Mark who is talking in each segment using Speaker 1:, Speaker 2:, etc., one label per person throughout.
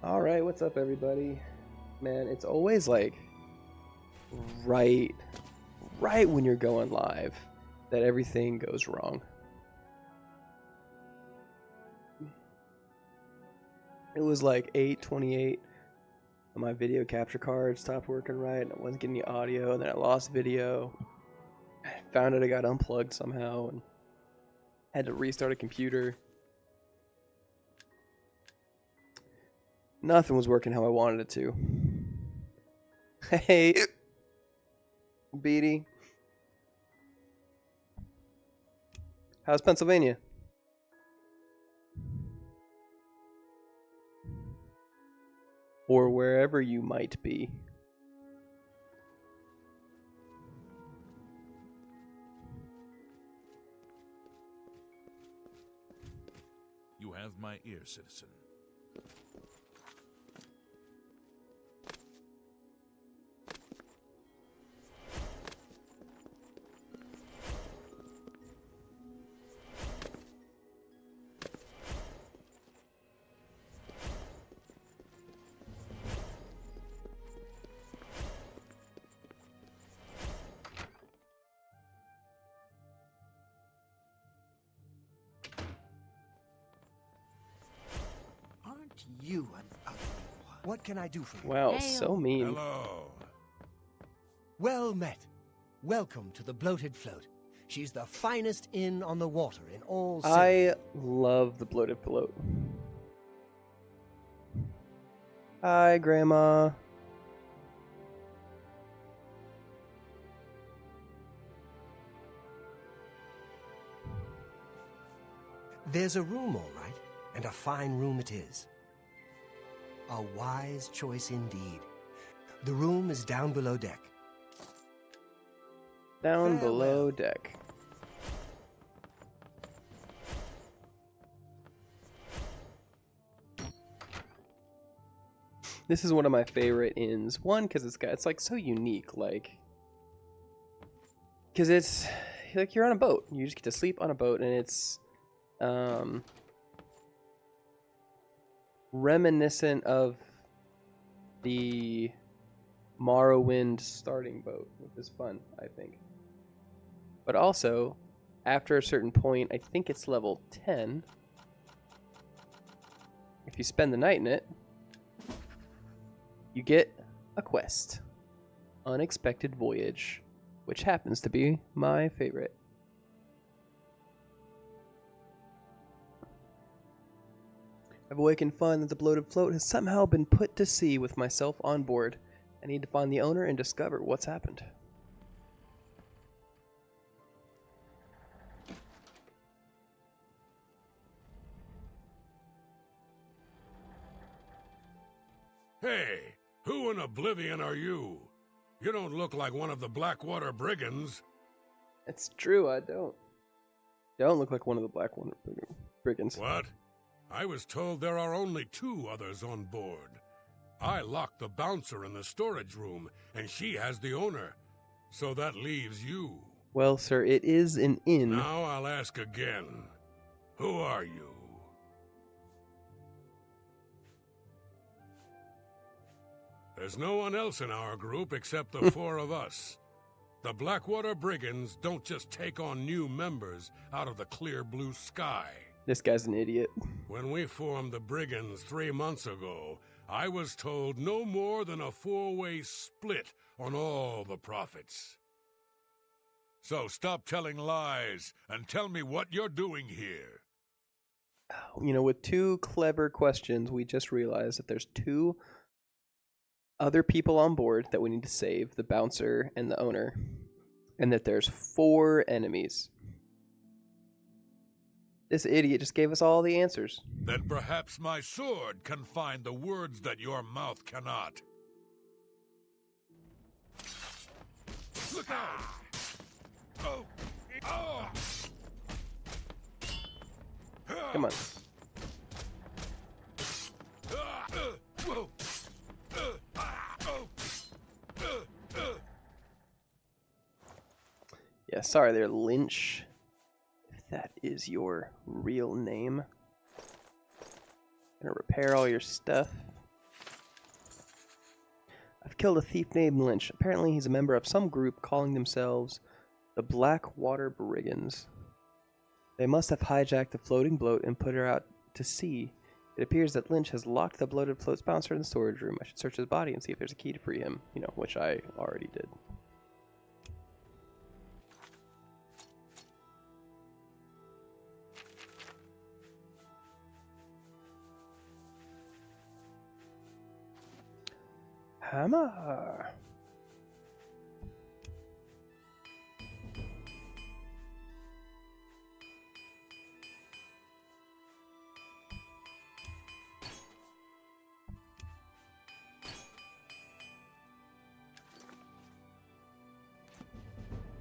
Speaker 1: Alright, what's up everybody? Man, it's always like right when you're going live that everything goes wrong. It was like 8:28 and my video capture card stopped working right and I wasn't getting the audio, and then I lost video. I found out I got unplugged somehow and had to restart a computer. Nothing was working how I wanted it to. Hey, Beatty. How's Pennsylvania? Or wherever you might be.
Speaker 2: You have my ear, citizen.
Speaker 3: You an ugly one. What can I do for you?
Speaker 1: Wow, so mean.
Speaker 2: Hello.
Speaker 3: Well met. Welcome to the Bloated Float. She's the finest inn on the water in all
Speaker 1: I love the Bloated Float. Hi, Grandma.
Speaker 3: There's a room, all right, and a fine room it is. A wise choice indeed. The room is down below deck.
Speaker 1: Down
Speaker 3: Farewell.
Speaker 1: below deck. This is one of my favorite inns. One, because it's like so unique, like, because it's like you're on a boat. You just get to sleep on a boat, and it's reminiscent of the Morrowind starting boat, which is fun, I think. But also, after a certain point, I think it's level 10, if you spend the night in it, you get a quest. Unexpected Voyage, which happens to be my favorite. I've awakened fun that the Bloated Float has somehow been put to sea with myself on board. I need to find the owner and discover what's happened.
Speaker 4: Hey, who in Oblivion are you? You don't look like one of the Blackwater Brigands.
Speaker 1: It's true, I don't look like one of the Blackwater Brigands.
Speaker 4: What? I was told there are only 2 others on board. I locked the bouncer in the storage room, and she has the owner. So that leaves you.
Speaker 1: Well, sir, it is an inn.
Speaker 4: Now I'll ask again. Who are you? There's no one else in our group except the 4 of us. The Blackwater Brigands don't just take on new members out of the clear blue sky.
Speaker 1: This guy's an idiot.
Speaker 4: When we formed the Brigands 3 months ago, I was told no more than a 4-way split on all the profits. So stop telling lies and tell me what you're doing here.
Speaker 1: You know, with 2 clever questions, we just realized that there's 2 other people on board that we need to save, the bouncer and the owner, and that there's 4 enemies. This idiot just gave us all the answers.
Speaker 4: Then perhaps my sword can find the words that your mouth cannot. Look out! Oh! Oh!
Speaker 1: Come on. Yeah, sorry there, Lynch. If that is your real name. Gonna repair all your stuff. killed a thief named Lynch. Apparently he's a member of some group calling themselves the Blackwater Brigands. They must have hijacked the floating bloat and put her out to sea. It appears that Lynch has locked the bloated float's bouncer in the storage room. I should search his body and see if there's a key to free him. You know, which I already did. Hammer.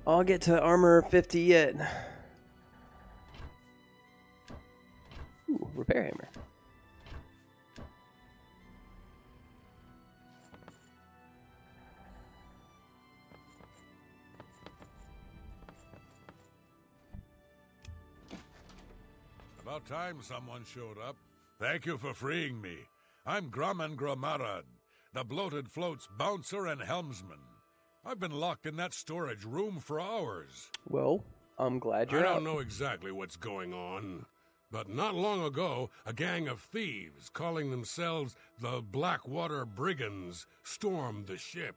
Speaker 1: I'll get to armor 50 yet. Ooh, repair hammer.
Speaker 4: About time someone showed up. Thank you for freeing me. I'm Grumman Grommaran, the bloated float's bouncer and helmsman. I've been locked in that storage room for hours.
Speaker 1: Well, I'm glad you're out.
Speaker 4: I don't know exactly what's going on, but not long ago, a gang of thieves calling themselves the Blackwater Brigands stormed the ship.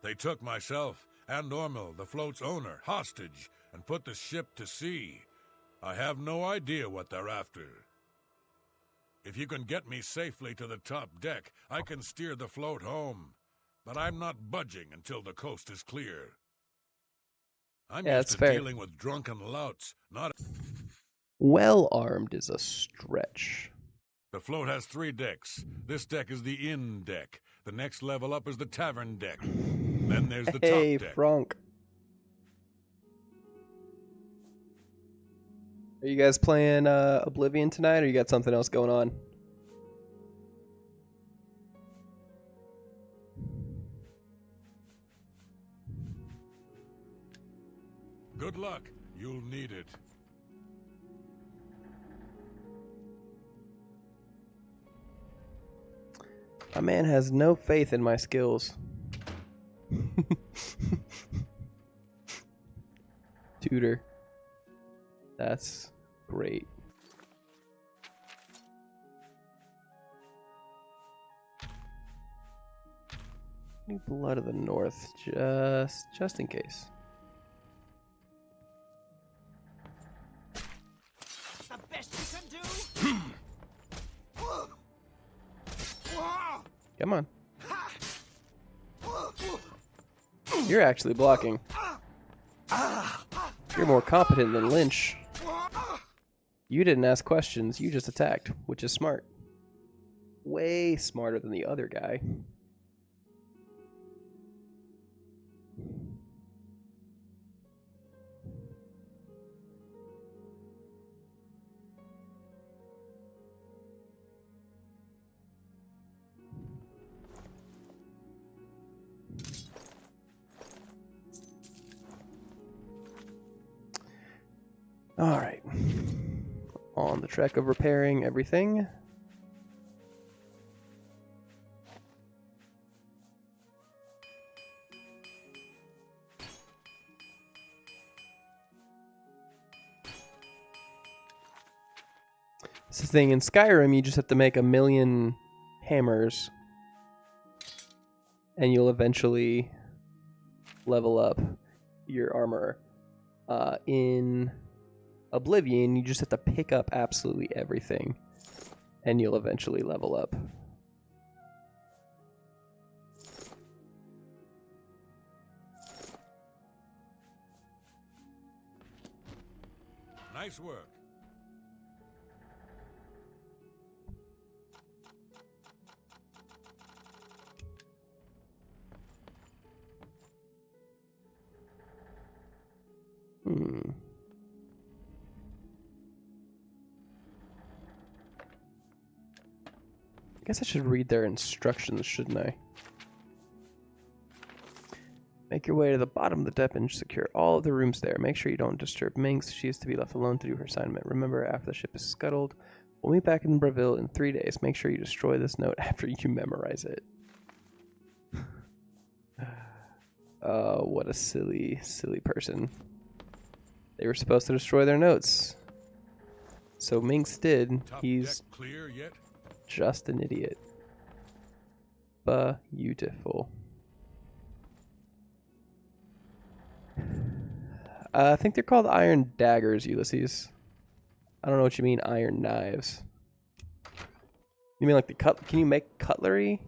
Speaker 4: They took myself and Ormel, the float's owner, hostage and put the ship to sea. I have no idea what they're after. If you can get me safely to the top deck, I can steer the float home. But I'm not budging until the coast is clear. I'm used to dealing with drunken louts, not...
Speaker 1: Well armed is a stretch.
Speaker 4: The float has 3 decks. This deck is the inn deck. The next level up is the tavern deck. Then there's the top deck.
Speaker 1: Hey, Frank. Are you guys playing Oblivion tonight, or you got something else going on?
Speaker 4: Good luck. You'll need it.
Speaker 1: My man has no faith in my skills. Tutor. That's great. Need blood of the north, just in case.
Speaker 5: The best you can do.
Speaker 1: Come on. You're actually blocking. You're more competent than Lynch. You didn't ask questions, you just attacked, which is smart. Way smarter than the other guy. All right. On the track of repairing everything. This is the thing, in Skyrim, you just have to make 1,000,000 hammers, and you'll eventually level up your armor. In Oblivion, you just have to pick up absolutely everything, and you'll eventually level up.
Speaker 4: Nice work.
Speaker 1: I guess I should read their instructions, shouldn't I? Make your way to the bottom of the deck and secure all of the rooms there. Make sure you don't disturb Minx. She is to be left alone to do her assignment. Remember, after the ship is scuttled, we'll meet back in Breville in 3 days. Make sure you destroy this note after you memorize it. What a silly, silly person. They were supposed to destroy their notes. So Minx did.
Speaker 4: Top
Speaker 1: He's
Speaker 4: deck clear yet?
Speaker 1: just an idiot. Beautiful. I think they're called iron daggers, Ulysses. I don't know what you mean, iron knives. You mean like the cut? Can you make cutlery?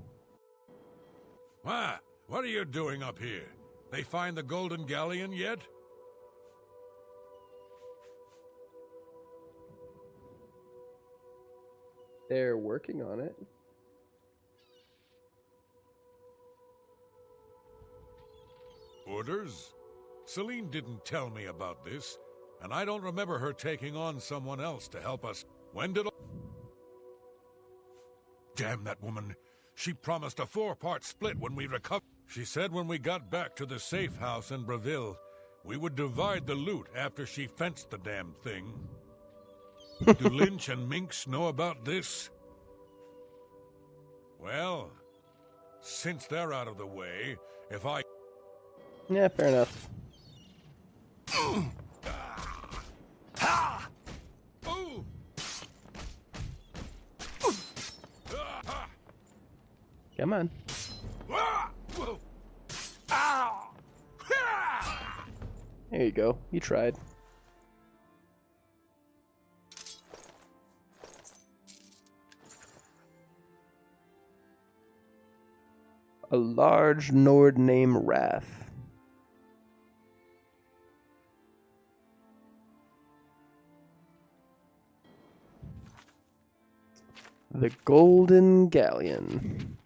Speaker 4: What? What are you doing up here? They find the golden galleon yet?
Speaker 1: They're working on it.
Speaker 4: Orders? Celine didn't tell me about this, and I don't remember her taking on someone else to help us. When did... Damn that woman. She promised a 4-part split when we recovered. She said when we got back to the safe house in Breville, we would divide the loot after she fenced the damn thing. Do Lynch and Minx know about this? Well, since they're out of the way, if I...
Speaker 1: Yeah, fair enough. Come on. There you go. You tried. A large Nord named Wrath. The Golden Galleon.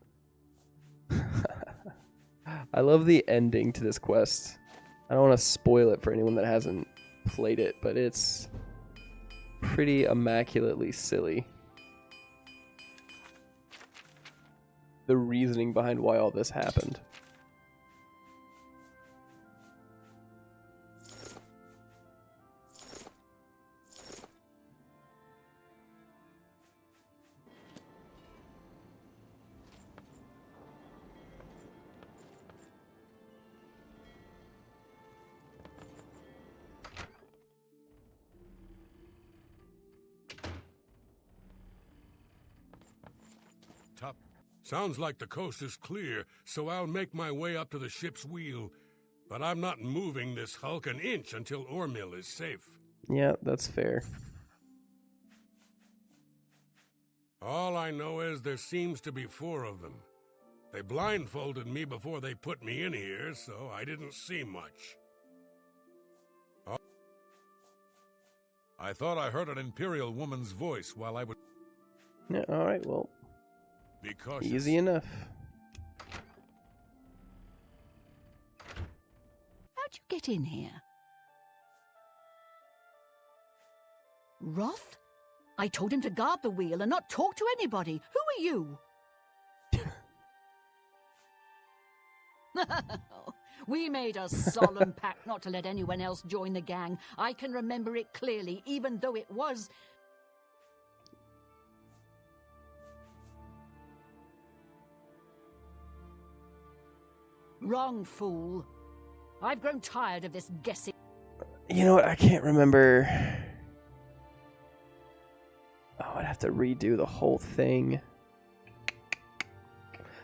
Speaker 1: I love the ending to this quest. I don't want to spoil it for anyone that hasn't played it, but it's pretty immaculately silly. The reasoning behind why all this happened.
Speaker 4: Top. Sounds like the coast is clear, so I'll make my way up to the ship's wheel. But I'm not moving this hulk an inch until Ormill is safe.
Speaker 1: Yeah, that's fair.
Speaker 4: All I know is there seems to be 4 of them. They blindfolded me before they put me in here, so I didn't see much. Oh. I thought I heard an Imperial woman's voice while I was...
Speaker 1: Yeah, alright, well,
Speaker 4: Be cautious.
Speaker 1: easy enough.
Speaker 6: How'd you get in here? Roth? I told him to guard the wheel and not talk to anybody. Who are you? We made a solemn pact not to let anyone else join the gang. I can remember it clearly, even though it was... Wrong, fool. I've grown tired of this guessing.
Speaker 1: You know what? I can't remember. Oh, I'd have to redo the whole thing.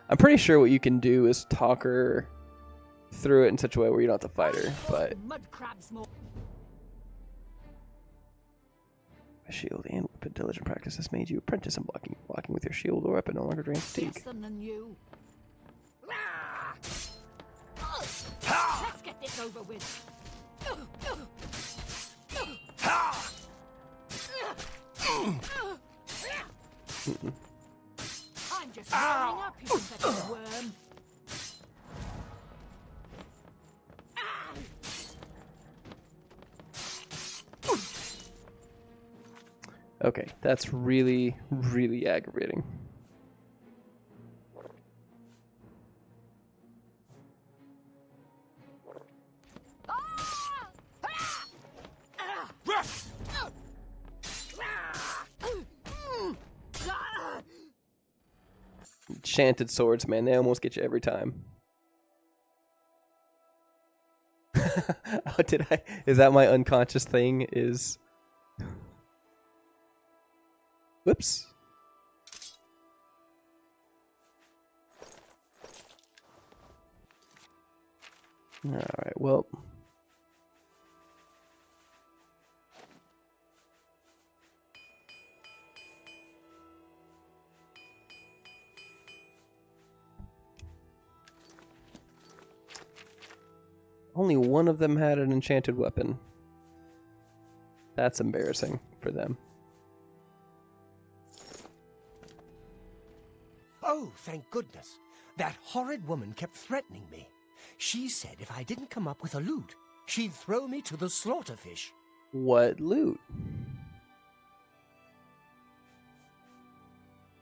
Speaker 1: I'm pretty sure what you can do is talk her through it in such a way where you don't have to fight her, but...
Speaker 6: Mud crabs more.
Speaker 1: A shield and weapon diligent practice has made you apprentice in blocking. Blocking with your shield or weapon no longer drains fatigue.
Speaker 6: Yes, than you. Let's get this over with. I'm just warming up, you pathetic worm.
Speaker 1: Okay, that's really, really aggravating. Enchanted swords, man, they almost get you every time. Oh, did I? Is that my unconscious thing? Is. Whoops. Alright, well. Only one of them had an enchanted weapon. That's embarrassing for them.
Speaker 3: Oh, thank goodness. That horrid woman kept threatening me. She said if I didn't come up with a loot, she'd throw me to the slaughterfish.
Speaker 1: What loot?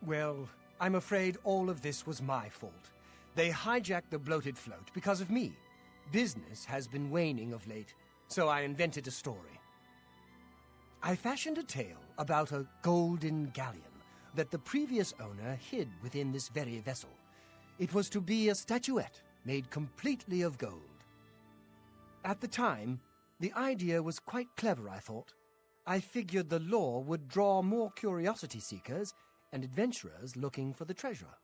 Speaker 3: Well, I'm afraid all of this was my fault. They hijacked the bloated float because of me. Business has been waning of late, so I invented a story. I fashioned a tale about a golden galleon that the previous owner hid within this very vessel. It was to be a statuette made completely of gold. At the time, the idea was quite clever, I thought. I figured the lore would draw more curiosity seekers and adventurers looking for the treasure.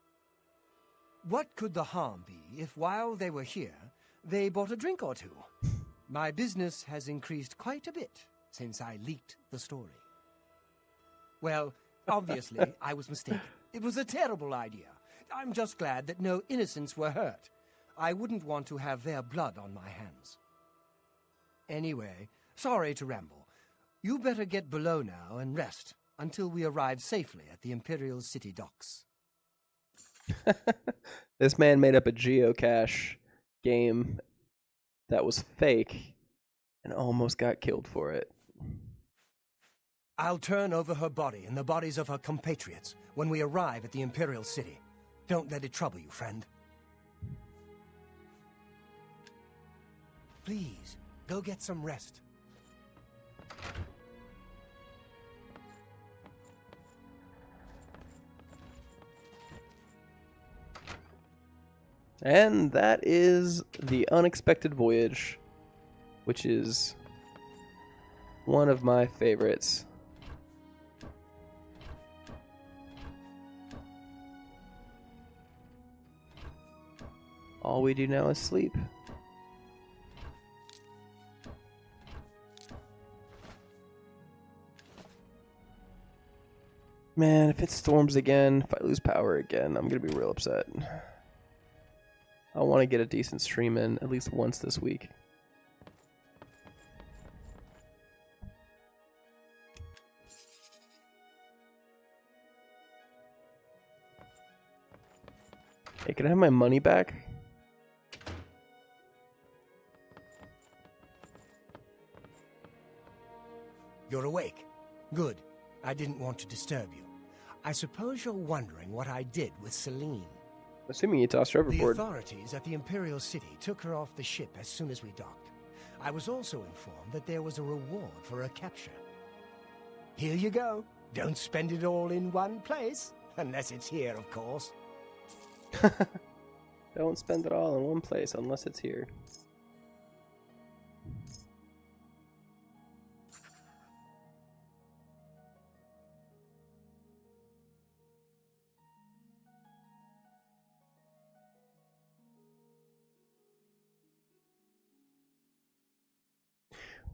Speaker 3: What could the harm be if while they were here, they bought a drink or two? My business has increased quite a bit since I leaked the story. Well, obviously, I was mistaken. It was a terrible idea. I'm just glad that no innocents were hurt. I wouldn't want to have their blood on my hands. Anyway, sorry to ramble. You better get below now and rest until we arrive safely at the Imperial City docks.
Speaker 1: This man made up a geocache game that was fake and almost got killed for it.
Speaker 3: I'll turn over her body and the bodies of her compatriots when we arrive at the Imperial City. Don't let it trouble you, friend. Please, go get some rest.
Speaker 1: And that is The Unexpected Voyage, which is one of my favorites. All we do now is sleep. Man, if it storms again, if I lose power again, I'm gonna be real upset. I want to get a decent stream in at least once this week. Hey, can I have my money back?
Speaker 3: You're awake. Good. I didn't want to disturb you. I suppose you're wondering what I did with Celine.
Speaker 1: Assuming you tossed her
Speaker 3: The
Speaker 1: overboard.
Speaker 3: authorities at the Imperial City took her off the ship as soon as we docked. I was also informed that there was a reward for her capture. Here you go. Don't spend it all in one place. Unless it's here, of course.
Speaker 1: Don't spend it all in one place unless it's here.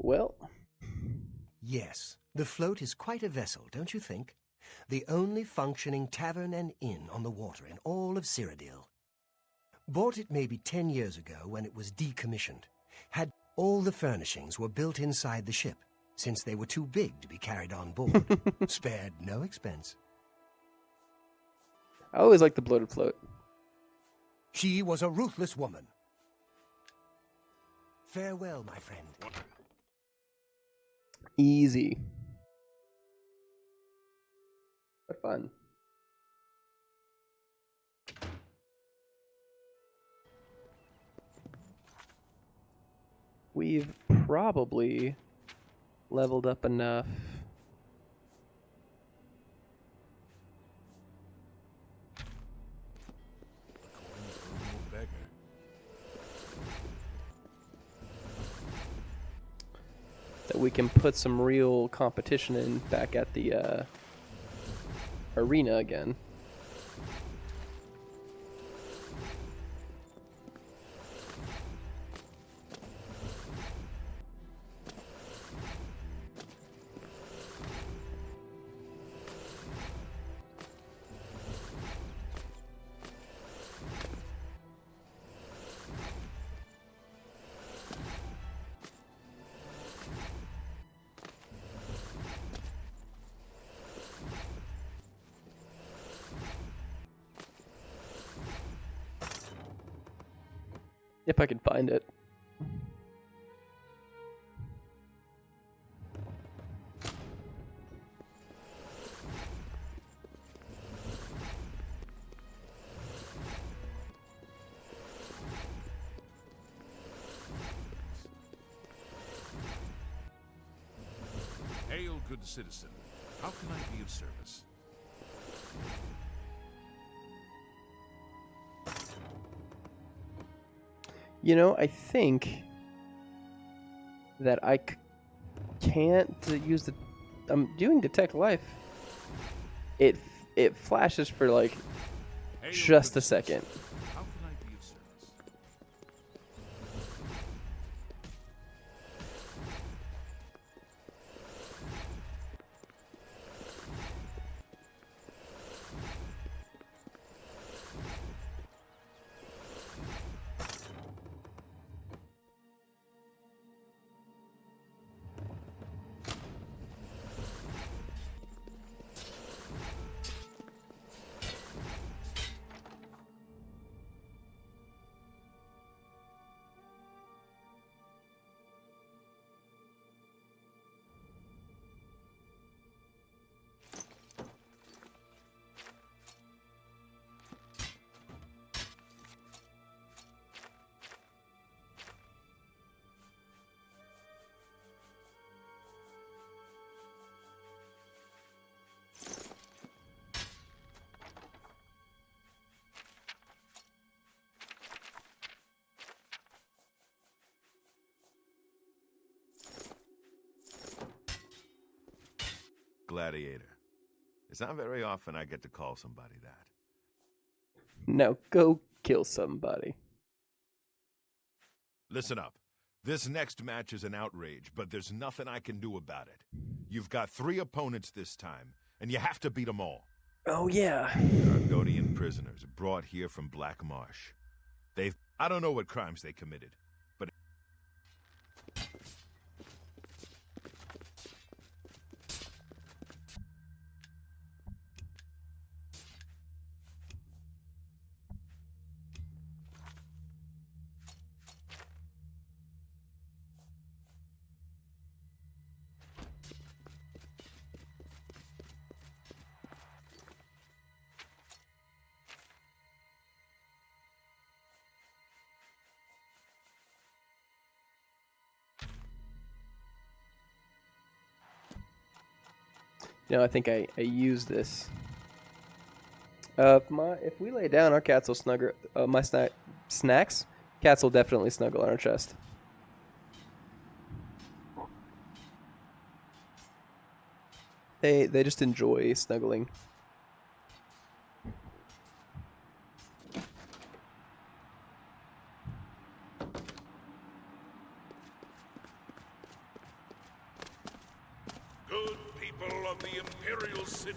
Speaker 1: Well,
Speaker 3: Yes, the float is quite a vessel, don't you think? The only functioning tavern and inn on the water in all of Cyrodiil. Bought it maybe 10 years ago when it was decommissioned. Had all the furnishings were built inside the ship, since they were too big to be carried on board. Spared no expense.
Speaker 1: I always like the bloated float.
Speaker 3: She was a ruthless woman. Farewell, my friend.
Speaker 1: Easy. But fun. We've probably leveled up enough. we can put some real competition in back at the arena again. If I can find it.
Speaker 2: Hail, good citizen. How can I be of service?
Speaker 1: You know, I think that I can't use the. I'm doing detect life. It flashes for like
Speaker 2: Hail,
Speaker 1: just
Speaker 2: good
Speaker 1: a second.
Speaker 2: citizen. How can I be of service?
Speaker 7: Gladiator. It's not very often I get to call somebody that.
Speaker 1: Now go kill somebody.
Speaker 7: Listen up. This next match is an outrage, but there's nothing I can do about it. You've got 3 opponents this time, and you have to beat them all.
Speaker 1: Oh yeah.
Speaker 7: Argonian prisoners brought here from Black Marsh. I don't know what crimes they committed, but...
Speaker 1: You know, I think I use this. If we lay down, our cats will snuggle. My snacks, cats will definitely snuggle on our chest. They just enjoy snuggling.
Speaker 2: Good people of the Imperial City,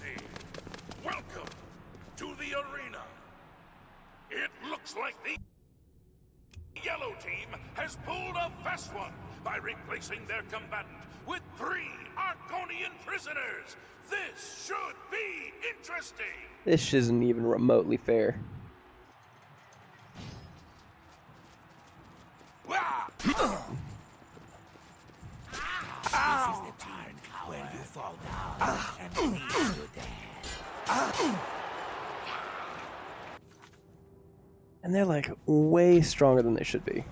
Speaker 2: welcome to the arena. It looks like the yellow team has pulled a fast one by replacing their combatant with 3 Argonian prisoners. This should be interesting.
Speaker 1: This isn't even remotely fair.
Speaker 5: This is the time when you fall down and bleed to death.
Speaker 1: And they're like way stronger than they should be.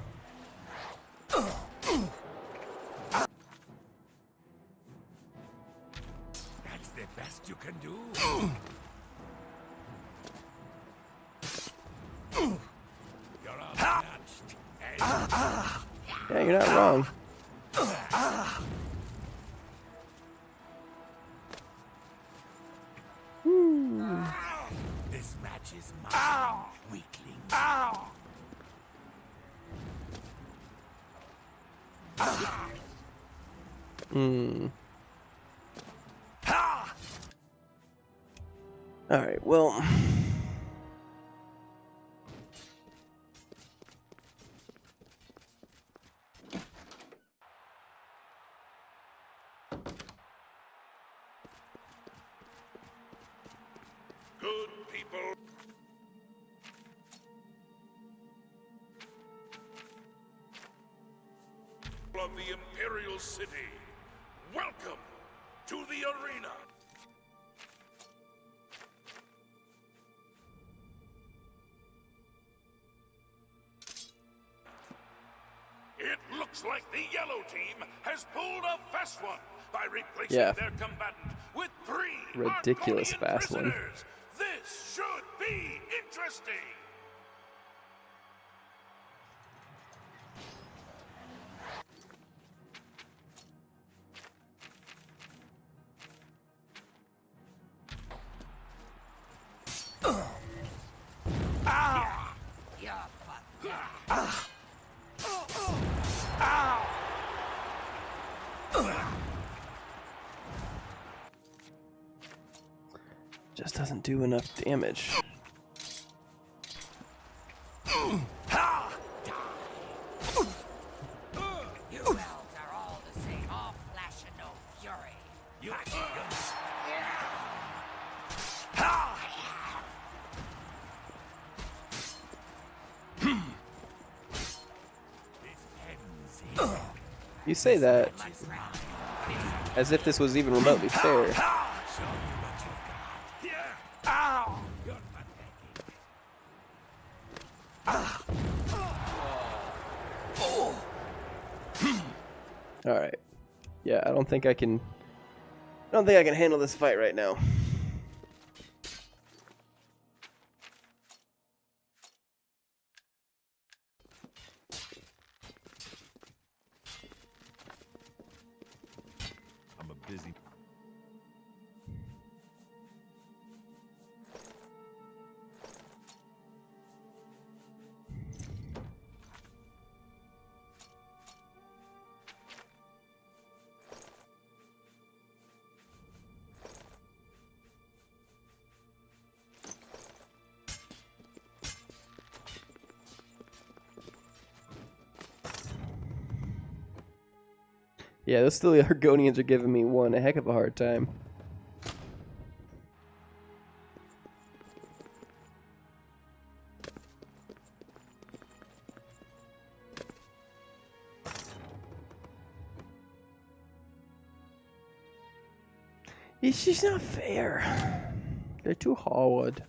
Speaker 5: That's the best you can do. You're outmatched.
Speaker 1: Yeah, you're not wrong. Alright, well.
Speaker 2: Good people of the Imperial City, welcome to the arena. It looks like the yellow team has pulled a fast one by replacing
Speaker 1: Yeah.
Speaker 2: their combatant with 3
Speaker 1: Ridiculous
Speaker 2: Arconian
Speaker 1: fast one.
Speaker 2: prisoners. This should be interesting.
Speaker 1: Just doesn't do enough damage.
Speaker 5: You elves are all the same, all flash and no fury.
Speaker 1: You say that as if this was even remotely fair. Alright. Yeah, I don't think I can handle this fight right now.
Speaker 7: I'm a busy.
Speaker 1: Yeah, those still the Argonians are giving me one heck of a hard time. It's just not fair. They're too hard.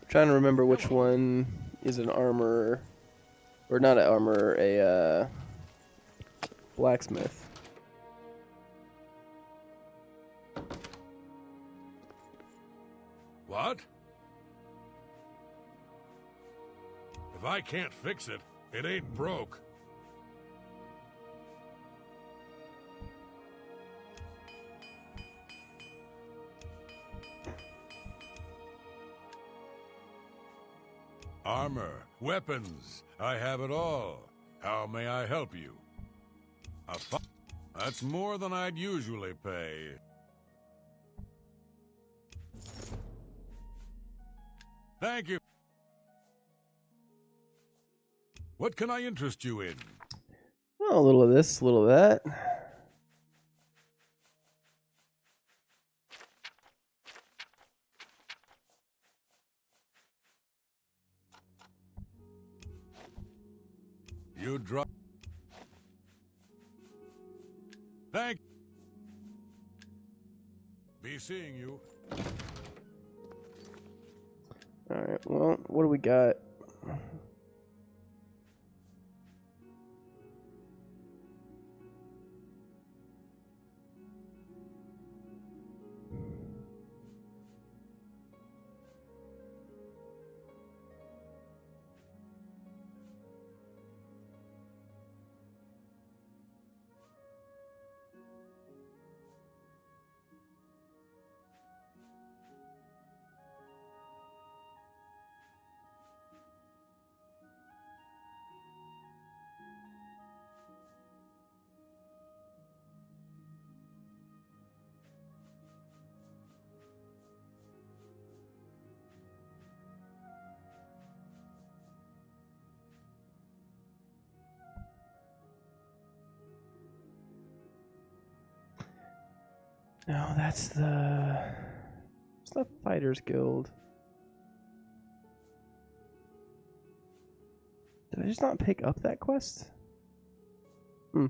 Speaker 1: Trying to remember which one is an armor, or not an armor, a blacksmith.
Speaker 4: What? If I can't fix it, it ain't broke. Armor, weapons, I have it all. How may I help you? That's more than I'd usually pay. Thank you. What can I interest you in?
Speaker 1: Well, a little of this, a little of that.
Speaker 4: You drop. Thank. Be seeing you.
Speaker 1: Alright, well, what do we got? No, that's the... It's the Fighters Guild. Did I just not pick up that quest? Hmm.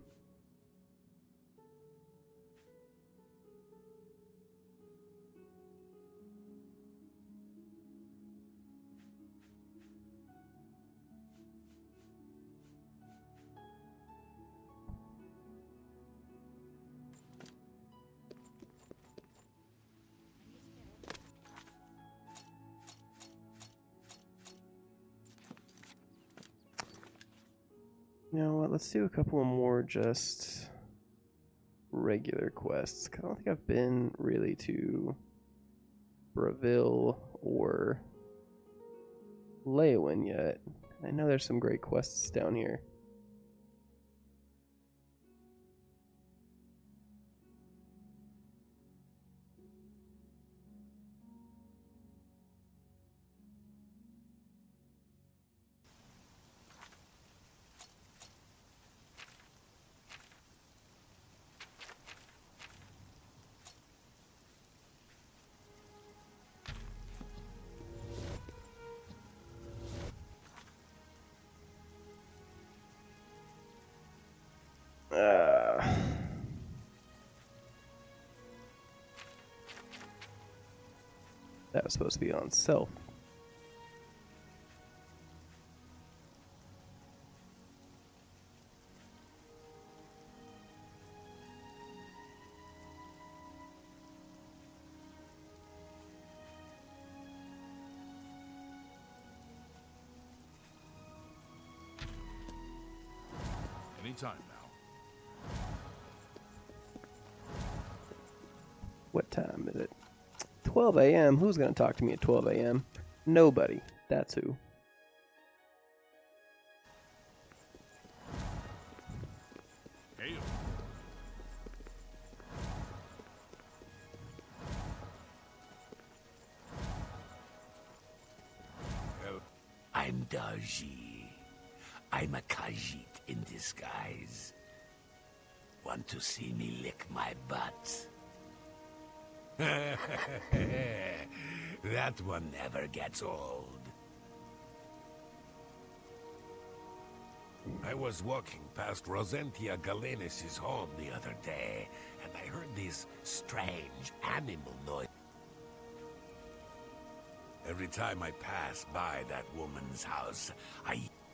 Speaker 1: You know what, let's do a couple more just regular quests. 'Cause I don't think I've been really to Bravil or Leowin yet. I know there's some great quests down here. That was supposed to be on self.
Speaker 2: Anytime now.
Speaker 1: What time is it? 12 a.m. Who's going to talk to me at 12 a.m.? Nobody. That's who.
Speaker 2: Hey.
Speaker 5: I'm Darji. I'm a Khajiit in disguise. Want to see me lick my butt? That one never gets old. I was walking past Rosentia Galenis' home the other day, and I heard these strange animal noises. Every time I pass by that woman's house,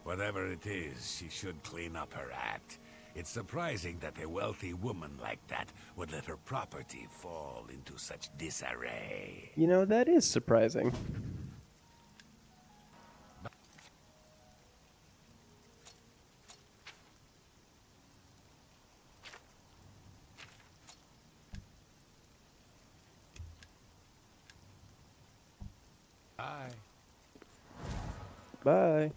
Speaker 5: whatever it is, she should clean up her act. It's surprising that a wealthy woman like that would let her property fall into such disarray.
Speaker 1: You know, that is surprising.
Speaker 5: Bye.
Speaker 1: Bye.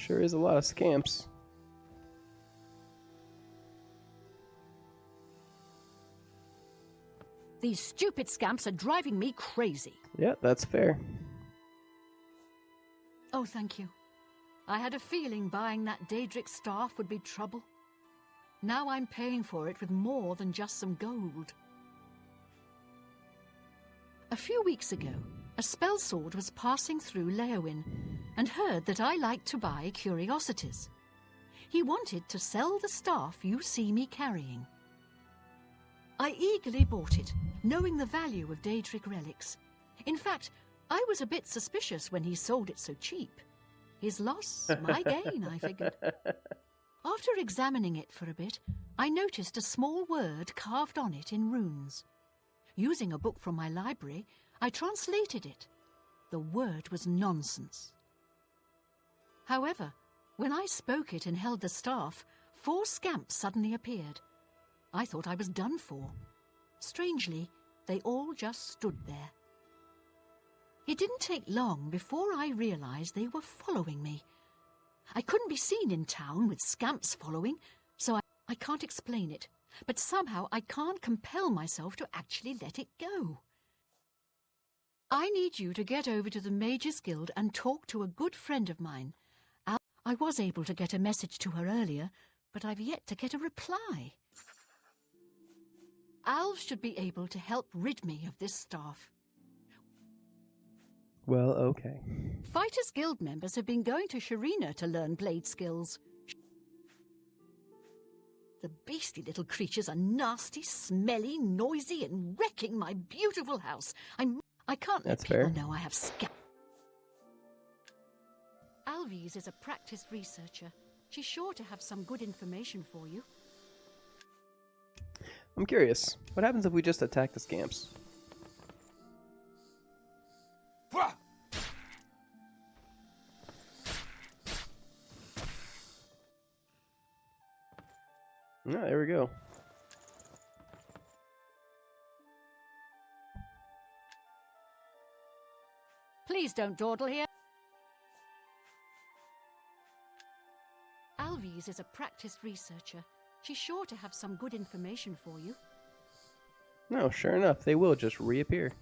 Speaker 1: Sure is a lot of scamps.
Speaker 6: These stupid scamps are driving me crazy.
Speaker 1: Yeah, that's fair.
Speaker 6: Oh, thank you. I had a feeling buying that Daedric staff would be trouble. Now I'm paying for it with more than just some gold. A few weeks ago, a spellsword was passing through Leowin and heard that I liked to buy curiosities. He wanted to sell the staff you see me carrying. I eagerly bought it, knowing the value of Daedric relics. In fact, I was a bit suspicious when he sold it so cheap. His loss, my gain, I figured. After examining it for a bit, I noticed a small word carved on it in runes. Using a book from my library, I translated it. The word was nonsense. However, when I spoke it and held the staff, 4 scamps suddenly appeared. I thought I was done for. Strangely, they all just stood there. It didn't take long before I realized they were following me. I couldn't be seen in town with scamps following, so I can't explain it. But somehow I can't compel myself to actually let it go. I need you to get over to the Mages Guild and talk to a good friend of mine. I was able to get a message to her earlier, but I've yet to get a reply. Alv should be able to help rid me of this staff.
Speaker 1: Well, okay.
Speaker 6: Fighters Guild members have been going to Sharina to learn blade skills. The beastly little creatures are nasty, smelly, noisy, and wrecking my beautiful house. I can't let people know I have Alvies is a practiced researcher. She's sure to have some good information for you.
Speaker 1: I'm curious. What happens if we just attack the scamps? Yeah, there we go.
Speaker 6: Please don't dawdle here. Alvies is a practiced researcher. She's sure to have some good information for you.
Speaker 1: No, sure enough, they will just reappear.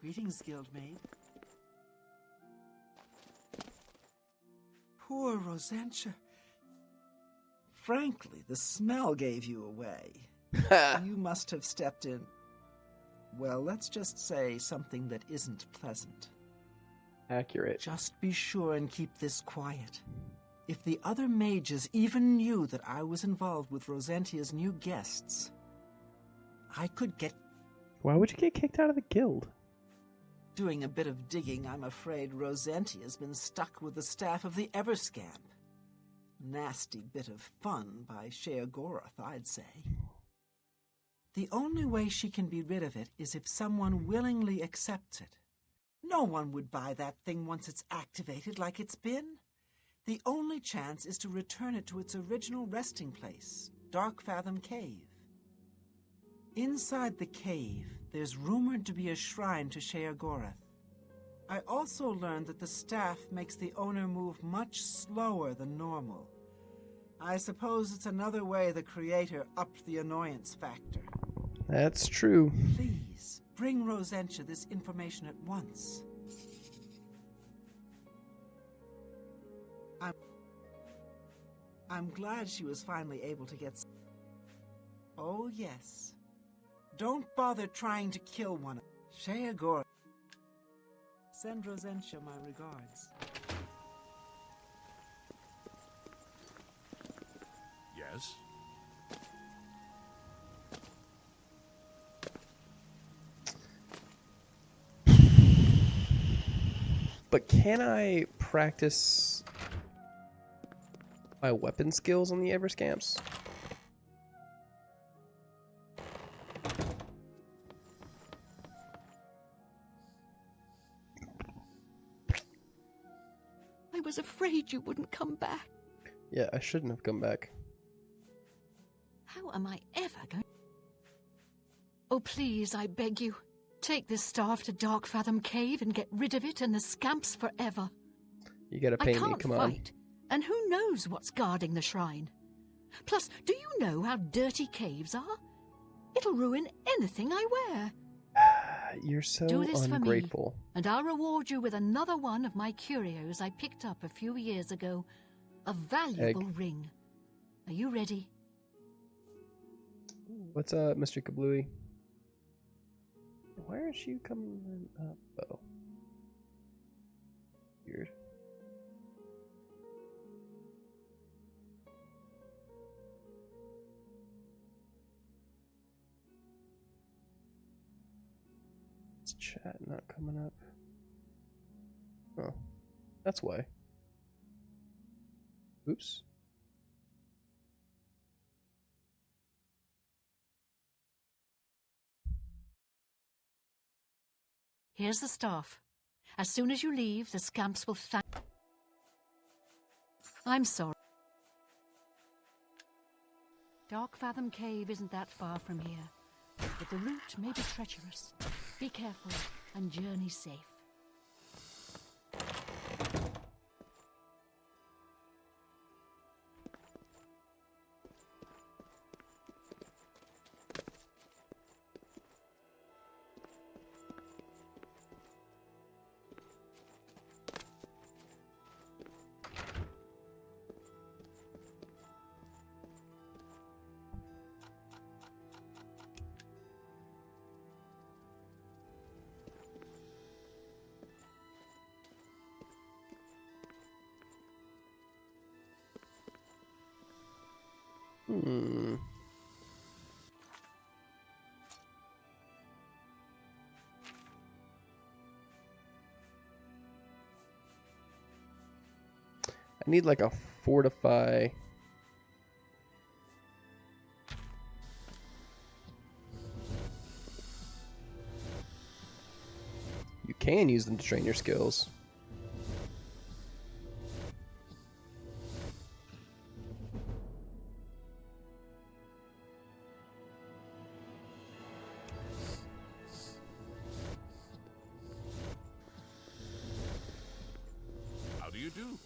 Speaker 8: Greetings, Guildmaid. Poor Rosentia. Frankly, the smell gave you away. You must have stepped in... Well, let's just say something that isn't pleasant.
Speaker 1: Accurate.
Speaker 8: Just be sure and keep this quiet. If the other mages even knew that I was involved with Rosentia's new guests, I could get...
Speaker 1: Why would you get kicked out of the guild?
Speaker 8: Doing a bit of digging, I'm afraid Rosentia's been stuck with the staff of the Everscamp. Nasty bit of fun by Sheogorath, I'd say. The only way she can be rid of it is if someone willingly accepts it. No one would buy that thing once it's activated like it's been. The only chance is to return it to its original resting place, Darkfathom Cave. Inside the cave, there's rumored to be a shrine to Sheogorath. I also learned that the staff makes the owner move much slower than normal. I suppose it's another way the creator upped the annoyance factor.
Speaker 1: That's true.
Speaker 8: Please, bring Rosentia this information at once. I'm glad she was finally able to get... Oh, yes. Don't bother trying to kill one of them. Sheagor. Send Rosentia my regards.
Speaker 2: Yes?
Speaker 1: But can I practice my weapon skills on the ElderScamps?
Speaker 6: I was afraid you wouldn't come back.
Speaker 1: Yeah, I shouldn't have come back.
Speaker 6: How am I ever going? Oh, please, I beg you. Take this staff to Darkfathom Cave and get rid of it and the scamps forever.
Speaker 1: You gotta
Speaker 6: I
Speaker 1: pay me,
Speaker 6: can't
Speaker 1: come on.
Speaker 6: fight, and who knows what's guarding the shrine. Plus, do you know how dirty caves are? It'll ruin anything I wear.
Speaker 1: You're so
Speaker 6: Do this
Speaker 1: ungrateful.
Speaker 6: for me, and I'll reward you with another one of my curios I picked up a few years ago. A valuable ring. Are you ready?
Speaker 1: What's up, Mr. Kablooey? Why aren't you coming up? Oh. Weird. It's chat not coming up. Oh. That's why. Oops.
Speaker 6: Here's the staff. As soon as you leave, the scamps will thank... I'm sorry. Darkfathom Cave isn't that far from here, but the route may be treacherous. Be careful and journey safe.
Speaker 1: I need like a fortify. You can use them to train your skills.
Speaker 2: How do you do?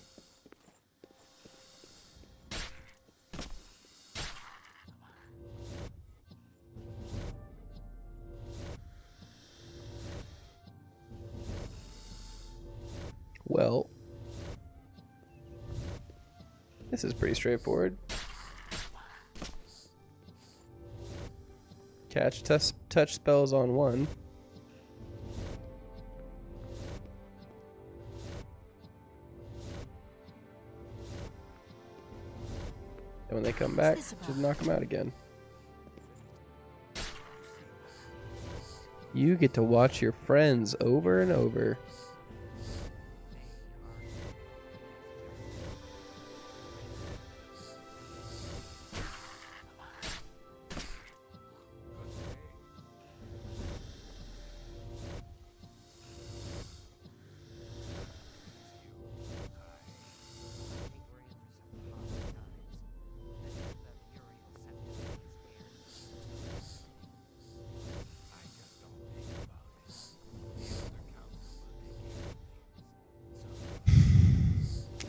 Speaker 1: Well, this is pretty straightforward. Catch touch spells on one. And when they come back, just knock them out again. You get to watch your friends over and over.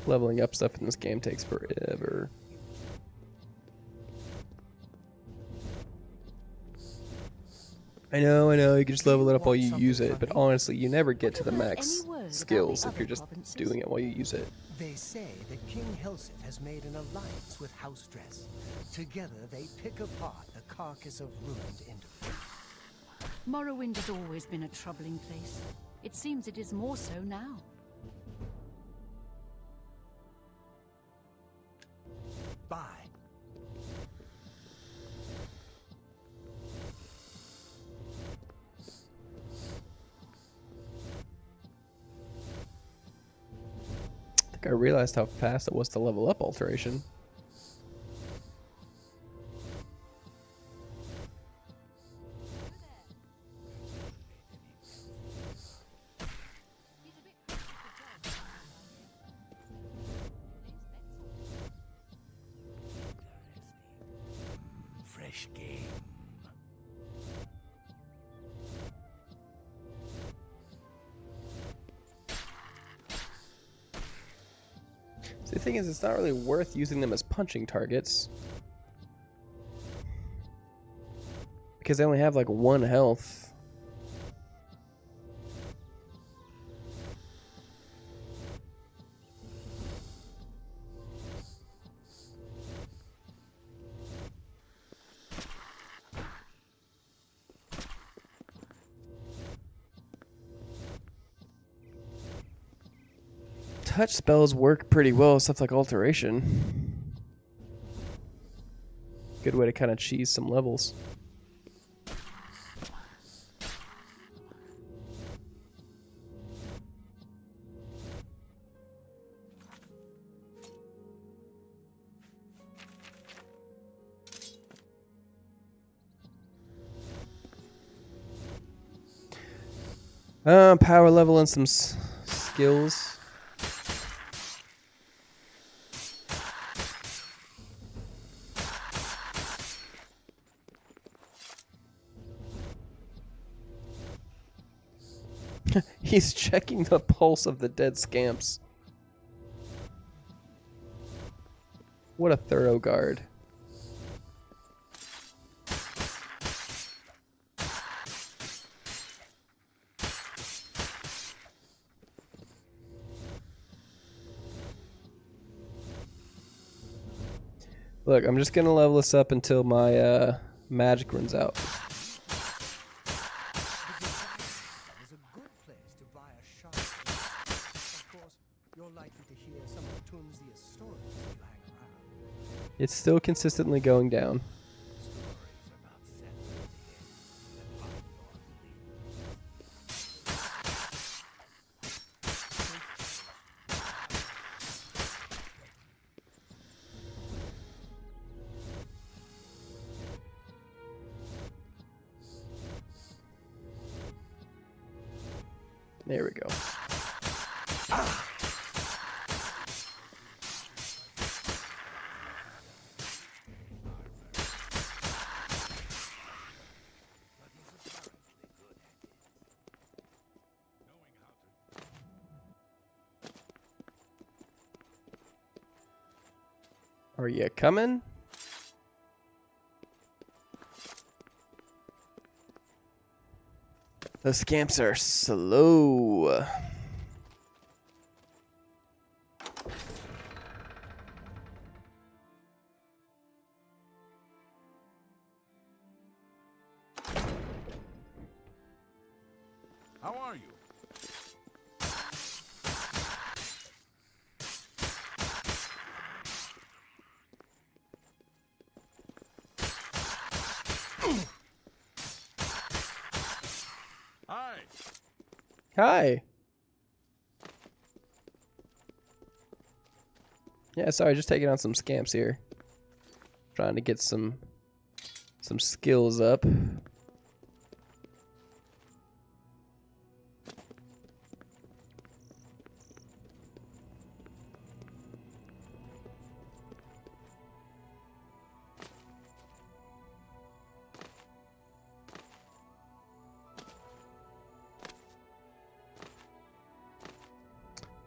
Speaker 1: Leveling up stuff in this game takes forever. I know, you can just level it up while you use it, but honestly, you never get to the max skills if you're just doing it while you use it.
Speaker 3: They say that King Helseth has made an alliance with House Dress. Together they pick apart the carcass of ruined Enderby.
Speaker 6: Morrowind has always been a troubling place. It seems it is more so now.
Speaker 3: Bye.
Speaker 1: I think I realized how fast it was to level up alteration.
Speaker 5: Fresh game.
Speaker 1: So the thing is, it's not really worth using them as punching targets. Because they only have like 1 health. Touch spells work pretty well, stuff like alteration. Good way to kind of cheese some levels. Power level and some skills. He's checking the pulse of the dead scamps. What a thorough guard. Look, I'm just gonna level this up until my magic runs out. It's still consistently going down. There we go. Are you coming? The scamps are slow.
Speaker 5: How are you? Hi.
Speaker 1: Hi. Yeah, sorry, just taking on some scamps here. Trying to get some skills up.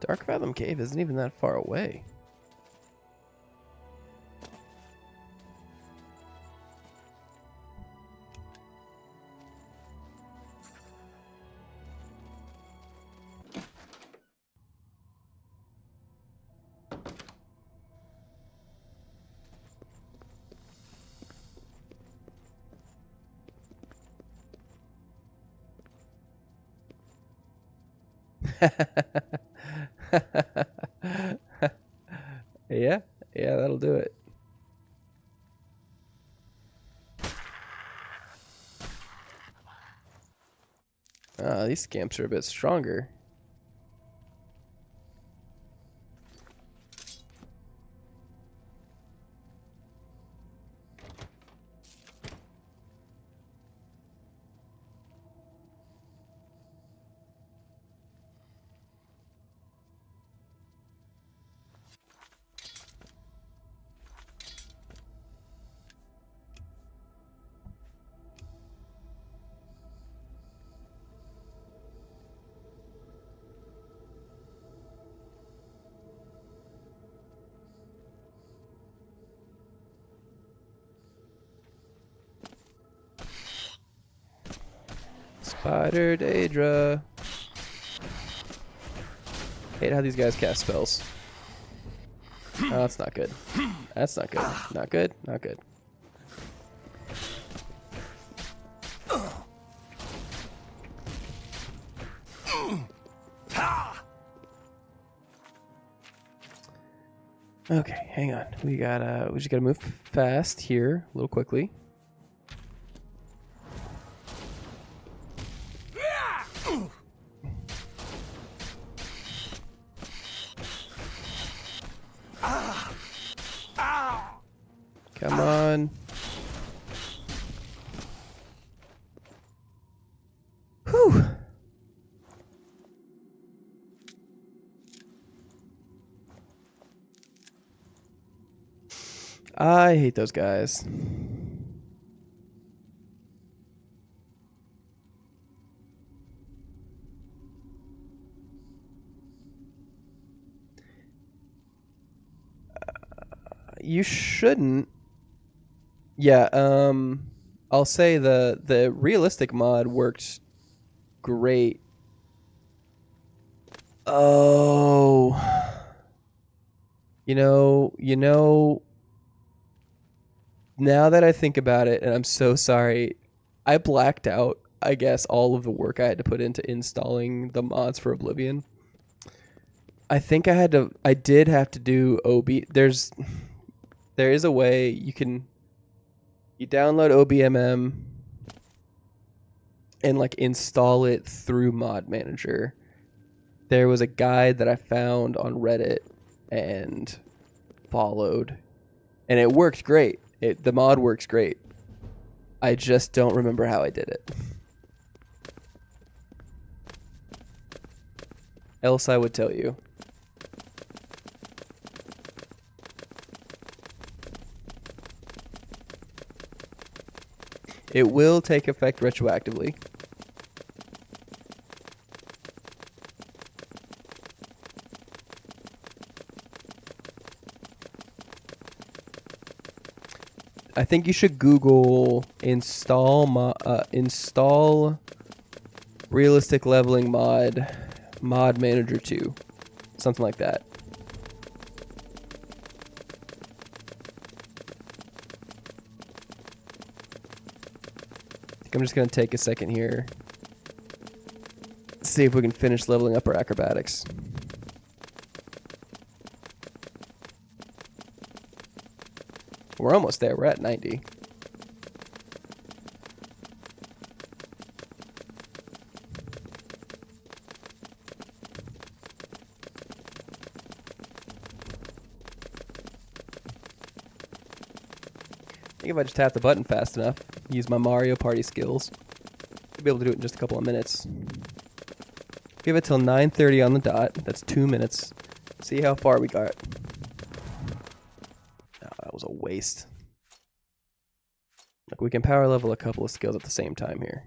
Speaker 1: Dark Fathom Cave isn't even that far away. Yeah, yeah, that'll do it. These scamps are a bit stronger. Spider Daedra. Hate how these guys cast spells. Oh, that's not good. That's not good. Not good. Not good. Okay, hang on. We just gotta move fast here, a little quickly. Come on. Whew. I hate those guys. You shouldn't. Yeah, I'll say the realistic mod worked great. Oh. You know, now that I think about it, and I'm so sorry, I blacked out, I guess, all of the work I had to put into installing the mods for Oblivion. I think I did have to do OB. There is a way you download OBMM and like install it through Mod Manager. There was a guide that I found on Reddit and followed, and it worked great. The mod works great. I just don't remember how I did it. Else I would tell you. It will take effect retroactively. I think you should Google install realistic leveling mod manager 2, something like that. I think I'm just gonna take a second here, see if we can finish leveling up our acrobatics. We're almost there. We're at 90. I think if I just tap the button fast enough, use my Mario Party skills, I'll be able to do it in just a couple of minutes. Give it till 9:30 on the dot. That's 2 minutes. See how far we got. That was a waste. Look, we can power level a couple of skills at the same time here.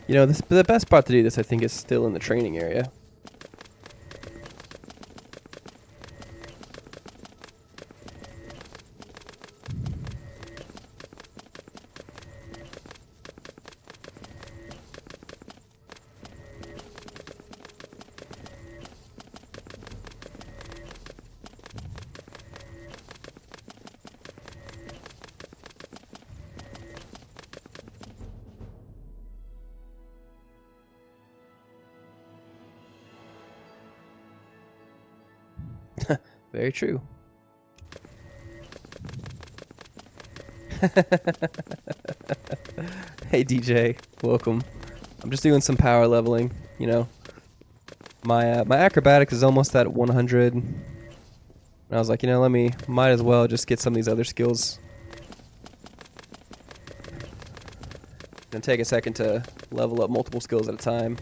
Speaker 1: You know, the best part to do this, I think, is still in the training area. Very true. Hey DJ, welcome. I'm just doing some power leveling, you know. My acrobatics is almost at 100. And I was like, you know, might as well just get some of these other skills. Gonna take a second to level up multiple skills at a time.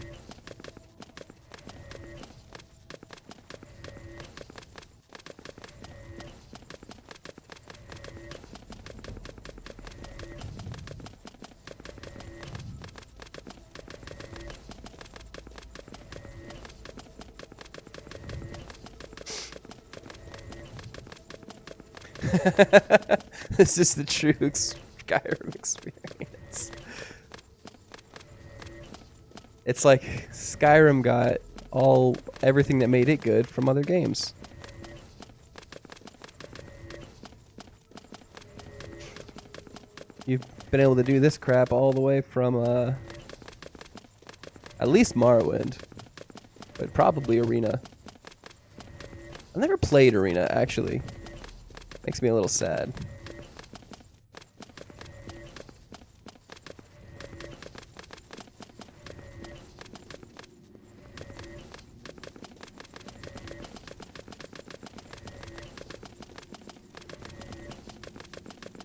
Speaker 1: This is the true Skyrim experience. It's like Skyrim got everything that made it good from other games. You've been able to do this crap all the way from at least Morrowind, but probably Arena. I've never played Arena, actually. Makes me a little sad.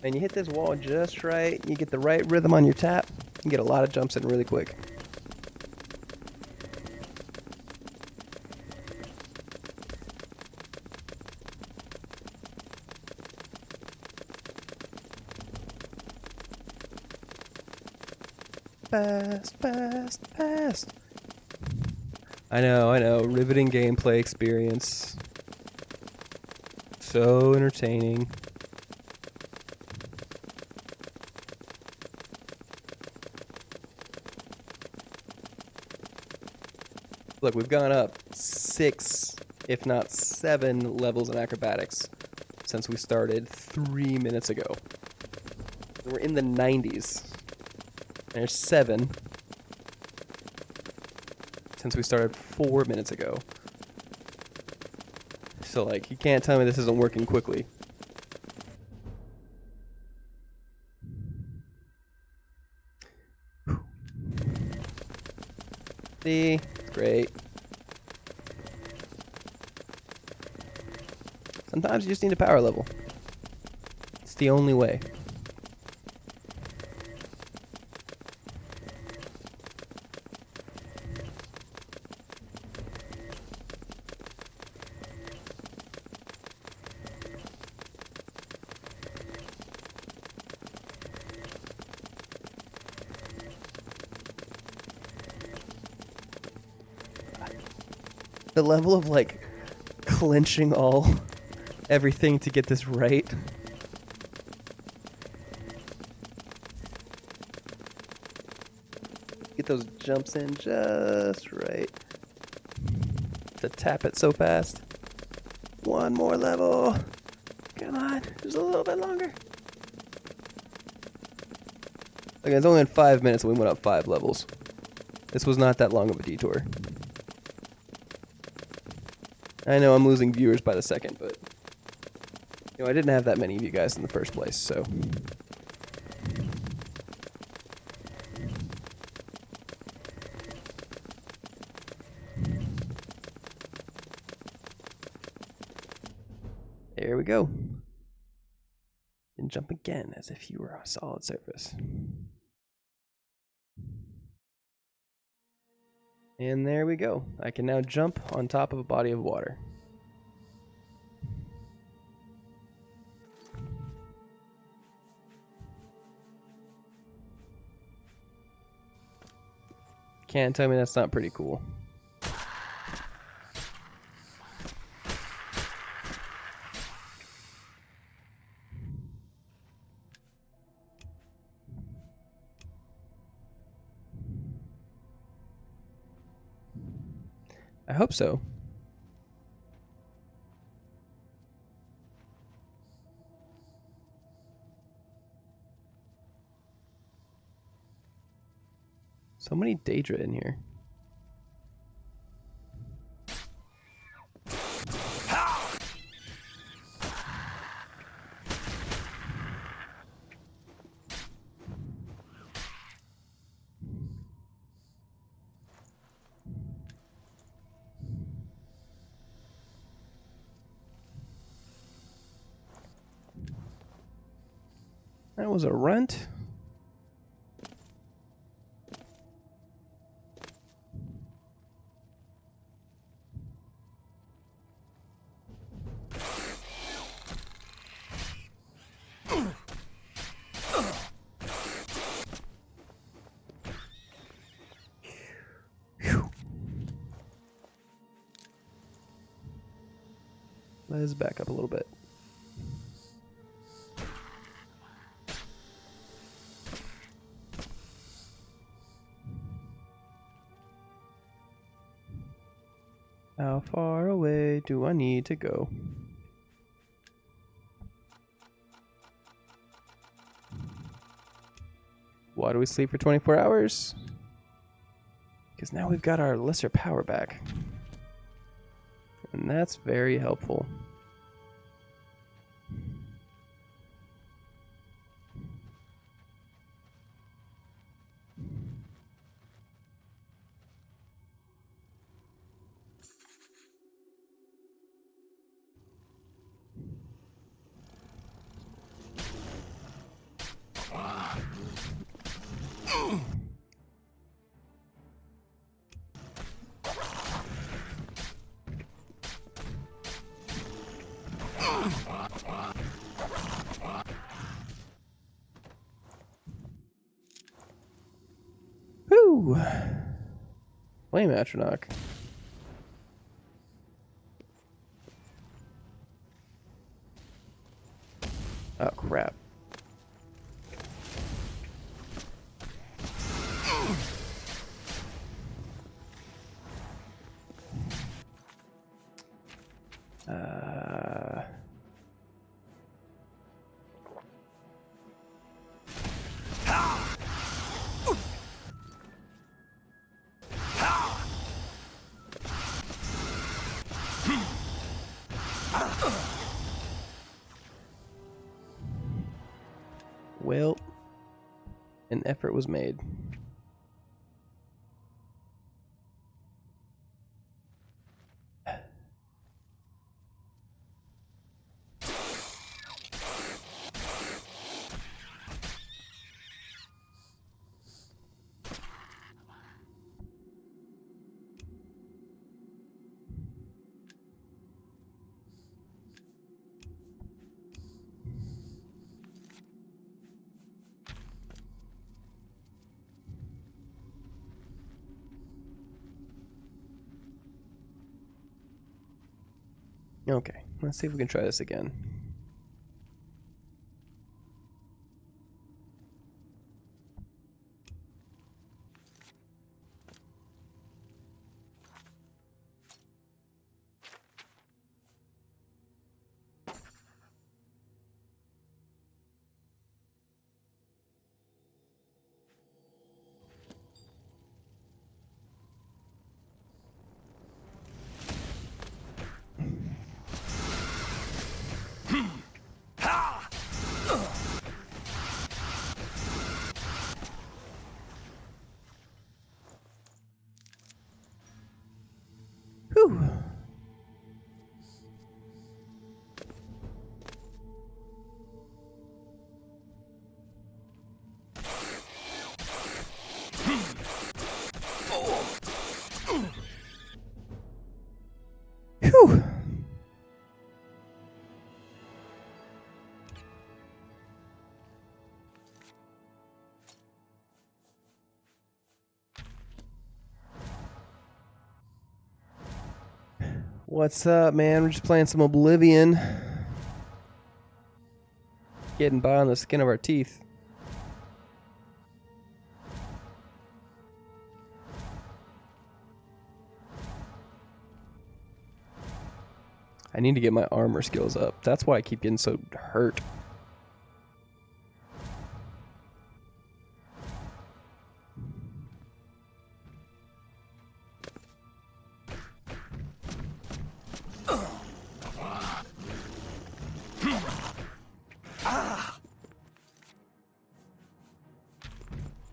Speaker 1: And you hit this wall just right, you get the right rhythm on your tap, you get a lot of jumps in really quick. Fast, fast, fast. I know. Riveting gameplay experience. So entertaining. Look, we've gone up 6, if not 7 levels in acrobatics since we started 3 minutes ago. We're in the 90s. There's 7 since we started 4 minutes ago. So, like, you can't tell me this isn't working quickly. See? It's great. Sometimes you just need a power level. It's the only way. The level of, like, clenching everything to get this right. Get those jumps in just right. To tap it so fast. One more level. Come on, just a little bit longer. Okay, it's only in 5 minutes and we went up 5 levels. This was not that long of a detour. I know I'm losing viewers by the second, but you know, I didn't have that many of you guys in the first place, so. There we go. And jump again as if you were a solid surface. And there we go. I can now jump on top of a body of water. Can't tell me that's not pretty cool. I hope so. So many Daedra in here. That was a runt. Let's back up a little bit. How far away do I need to go? Why do we sleep for 24 hours? Because now we've got our lesser power back. And that's very helpful. Woo! Flame Atronach. Oh crap. Well, an effort was made. Okay, let's see if we can try this again. Whew. Whew. What's up, man? We're just playing some Oblivion. Getting by on the skin of our teeth. I need to get my armor skills up. That's why I keep getting so hurt.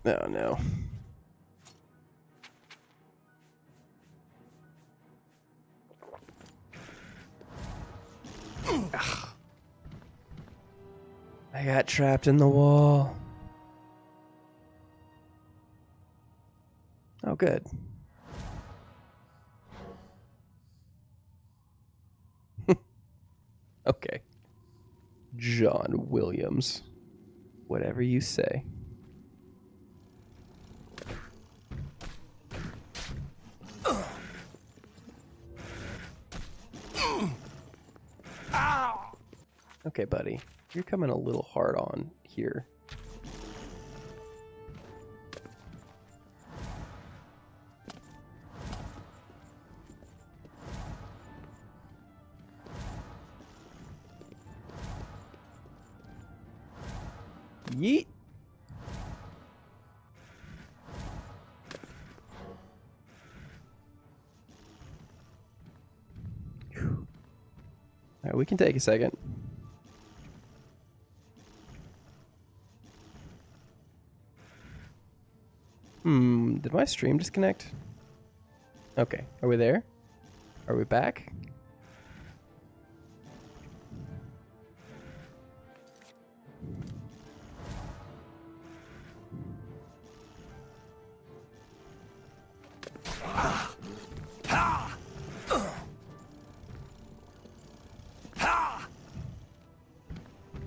Speaker 1: Oh no. Ugh. I got trapped in the wall. Oh, good. Okay. John Williams. Whatever you say. Okay, buddy. You're coming a little hard on here. Yeet. All right, we can take a second. Did my stream disconnect? Okay, are we there? Are we back?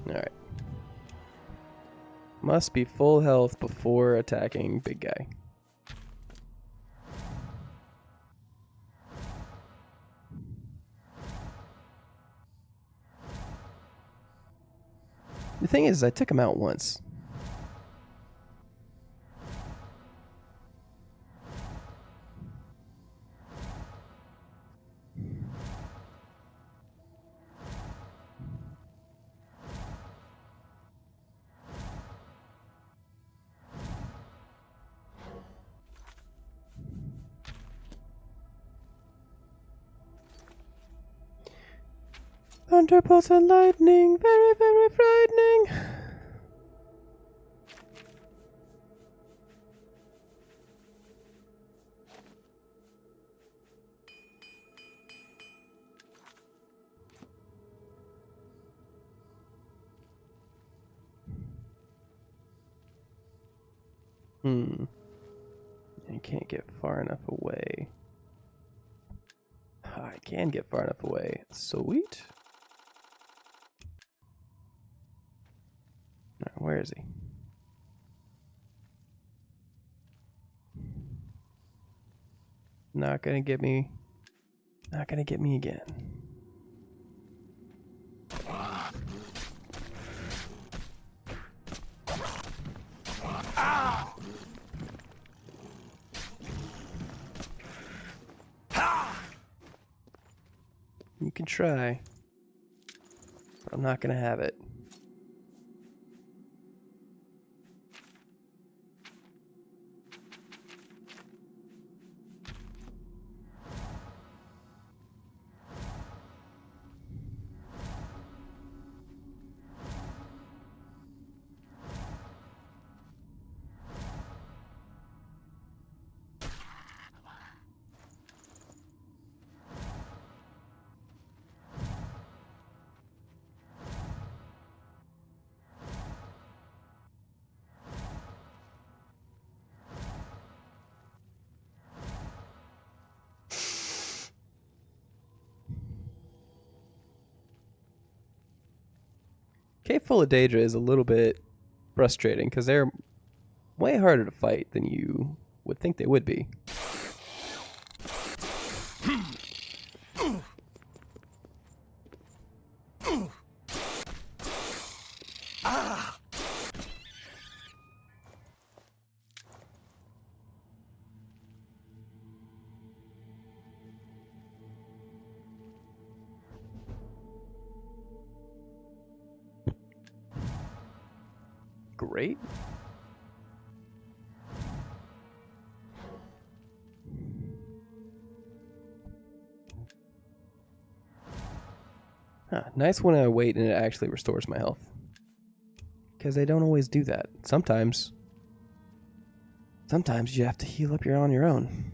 Speaker 1: Alright. Must be full health before attacking big guy. The thing is, I took him out once. Thunderbolts and lightning, very, very frightening. I can't get far enough away. I can get far enough away. Sweet. Where is he? Not gonna get me. Not gonna get me again. You can try, but I'm not gonna have it. Cave full of Daedra is a little bit frustrating because they're way harder to fight than you would think they would be. Great. Huh, nice when I wait and it actually restores my health. Because they don't always do that. Sometimes you have to heal up on your own.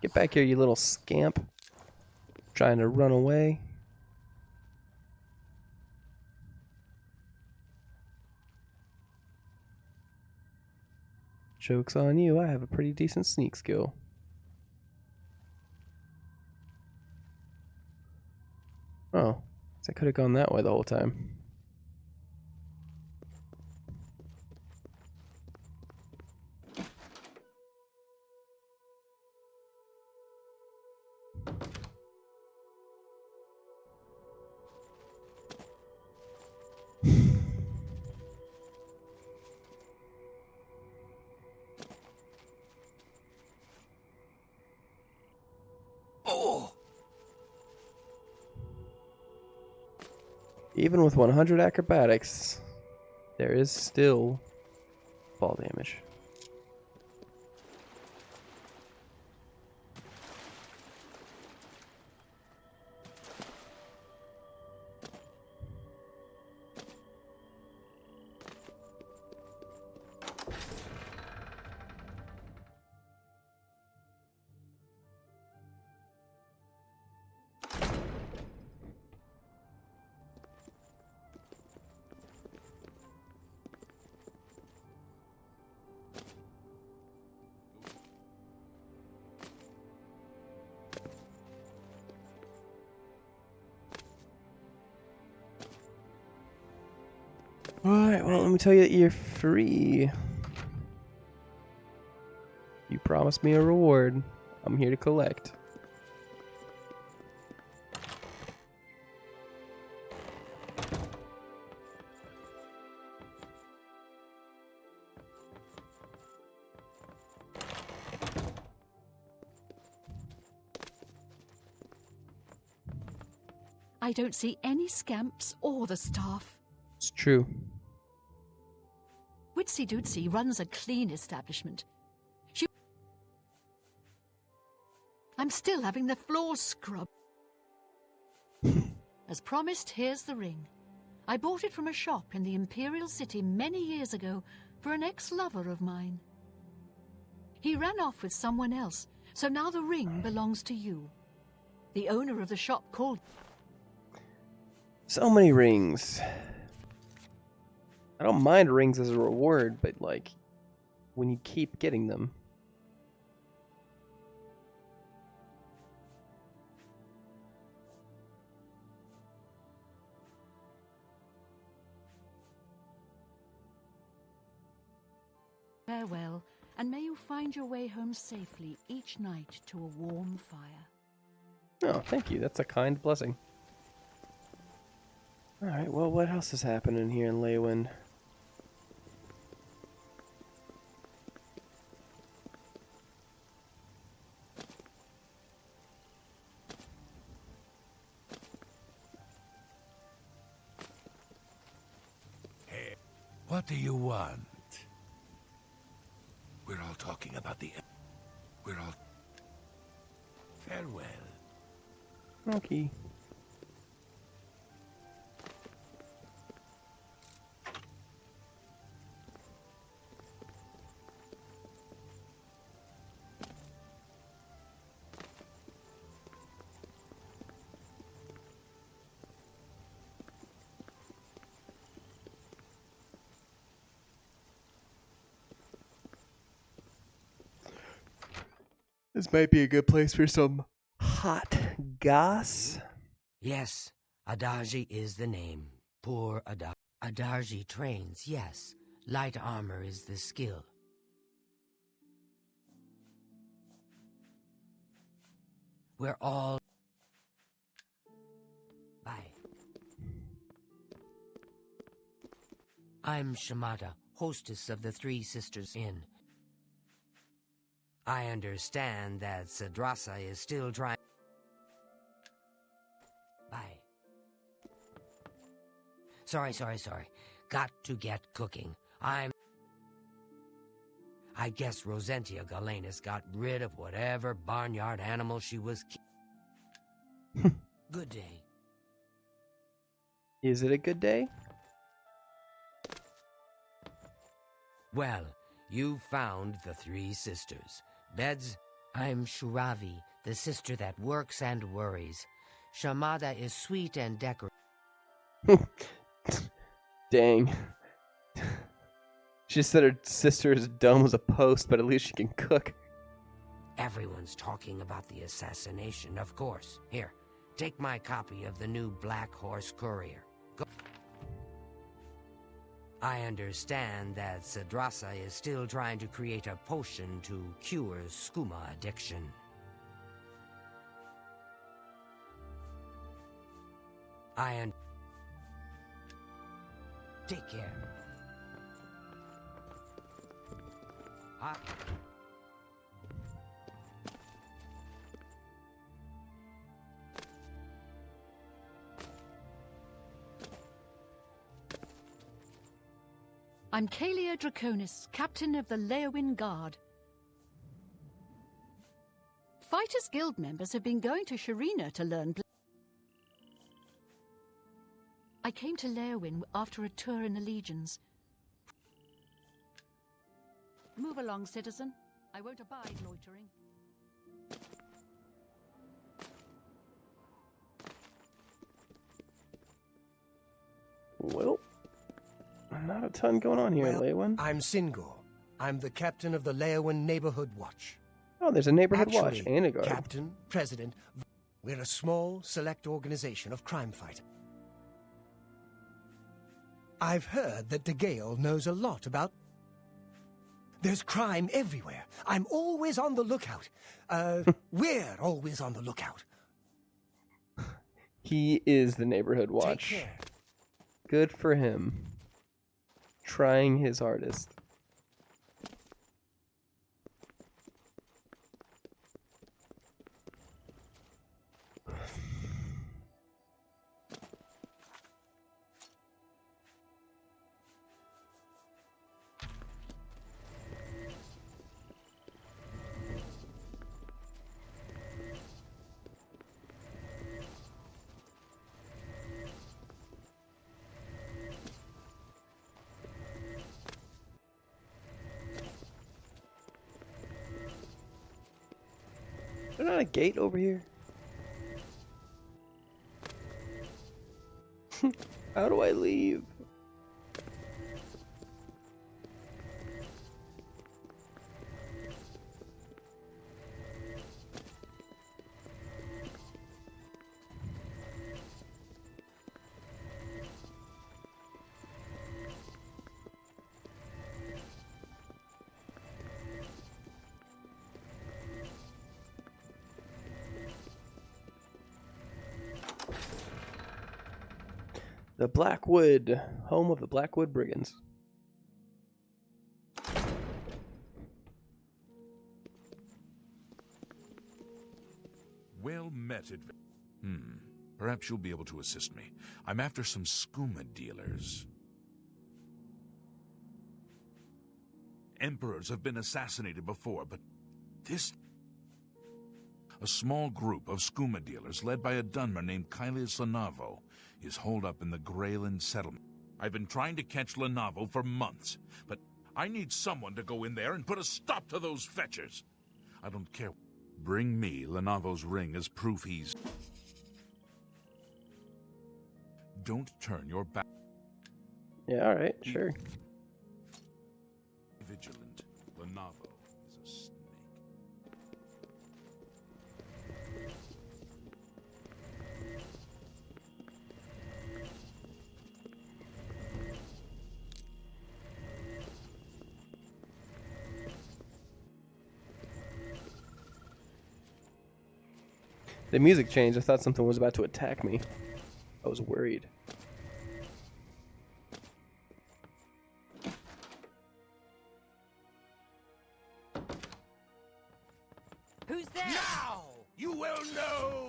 Speaker 1: Get back here, you little scamp. Trying to run away. Joke's on you, I have a pretty decent sneak skill. Oh, I could have gone that way the whole time.
Speaker 5: Oh!
Speaker 1: Even with 100 acrobatics, there is still fall damage. Alright, well, let me tell you that you're free. You promised me a reward. I'm here to collect.
Speaker 6: I don't see any scamps or the staff.
Speaker 1: It's true.
Speaker 6: Witsy Dootsy runs a clean establishment. I'm still having the floors scrubbed. As promised, here's the ring. I bought it from a shop in the Imperial City many years ago for an ex-lover of mine. He ran off with someone else, so now the ring belongs to you. The owner of the shop called...
Speaker 1: So many rings. I don't mind rings as a reward, but like, when you keep getting them.
Speaker 6: Farewell, and may you find your way home safely each night to a warm fire.
Speaker 1: Oh, thank you. That's a kind blessing. Alright, well, what else is happening here in Leywind?
Speaker 5: Hey, what do you want? We're all talking about the... We're all... Farewell.
Speaker 1: Okay. This might be a good place for some hot goss.
Speaker 9: Yes, Adarji is the name. Poor Adarji. Adarji trains, yes. Light armor is the skill. We're all... Bye. I'm Shamata, hostess of the Three Sisters Inn. I understand that Sadrasa is still trying... Bye. Sorry. Got to get cooking. I guess Rosentia Galenus got rid of whatever barnyard animal she was... Good day.
Speaker 1: Is it a good day?
Speaker 9: Well, you found the Three Sisters. Beds, I'm Shuravi, the sister that works and worries. Shamada is sweet and decorative.
Speaker 1: Dang. She said her sister is dumb as a post, but at least she can cook.
Speaker 9: Everyone's talking about the assassination, of course. Here, take my copy of the new Black Horse Courier. Go. I understand that Sadrasa is still trying to create a potion to cure skooma addiction. Take care.
Speaker 6: I'm Kalia Draconis, captain of the Leowin Guard. Fighters Guild members have been going to Sharina to learn... I came to Leowin after a tour in the Legions. Move along, citizen. I won't abide loitering.
Speaker 1: Well, not a ton going on here, Leowin.
Speaker 3: I'm Singor. I'm the captain of the Leowin Neighborhood Watch.
Speaker 1: Oh, there's a neighborhood watch
Speaker 3: Actually,
Speaker 1: and a guard.
Speaker 3: Captain, president, we're a small, select organization of crime fighters. I've heard that DeGale knows a lot about... There's crime everywhere. I'm always on the lookout. We're always on the lookout.
Speaker 1: He is the neighborhood watch.
Speaker 3: Take care.
Speaker 1: Good for him. Trying his hardest. Is there not a gate over here? How do I leave? The Blackwood, home of the Blackwood Brigands.
Speaker 2: Well met, Perhaps you'll be able to assist me. I'm after some skooma dealers. Emperors have been assassinated before, but this... A small group of skooma dealers led by a Dunmer named Kylius Lenavo is holed up in the Greyland settlement. I've been trying to catch Lenavo for months, but I need someone to go in there and put a stop to those fetchers. I don't care. Bring me Lenavo's ring as proof he's... Don't turn your back.
Speaker 1: Yeah, alright, sure.
Speaker 2: Vigilant. Lenavo is a snake.
Speaker 1: The music changed. I thought something was about to attack me. I was worried.
Speaker 9: Who's there?
Speaker 2: Now you will know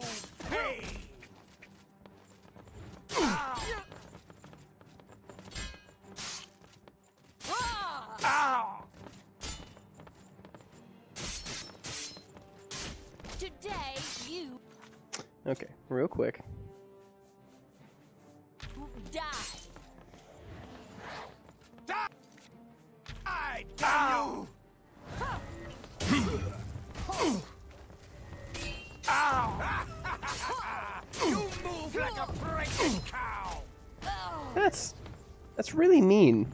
Speaker 2: pain.
Speaker 10: Today, you
Speaker 1: Okay, real quick.
Speaker 10: die.
Speaker 2: I damn you! You move like a pregnant cow.
Speaker 1: That's really mean.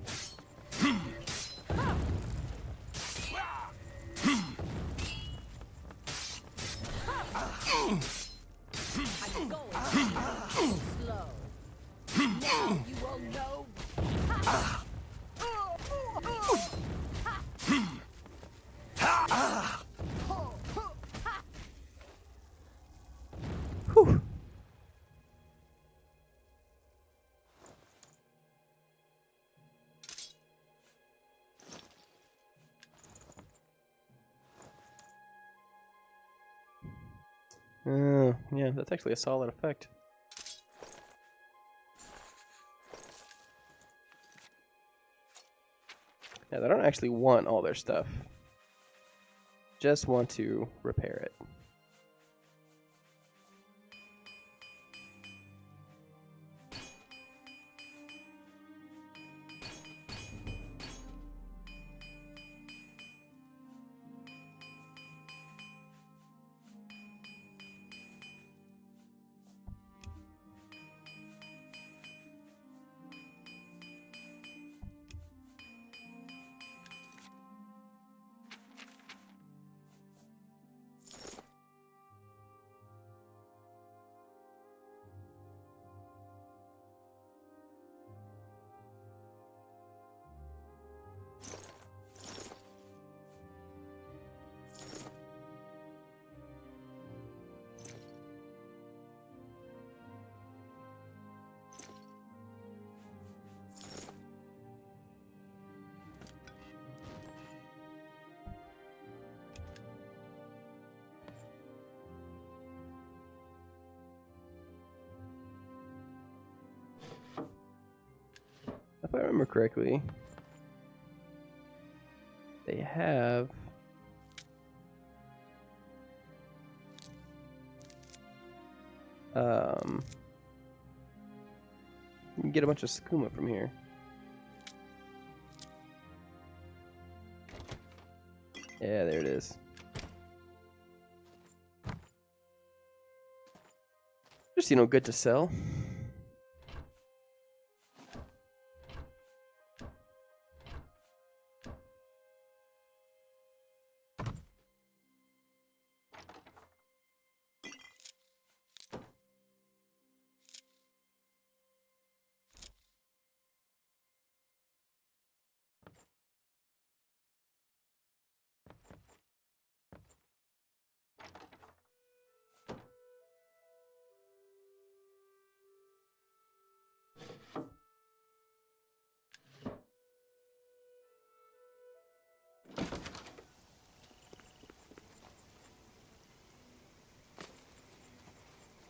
Speaker 10: I'm going slow. Now you will know.
Speaker 1: Whew. Yeah, that's actually a solid effect. Yeah, they don't actually want all their stuff. Just want to repair it. If I remember correctly, they have you can get a bunch of skooma from here. Yeah, there it is. Just, good to sell.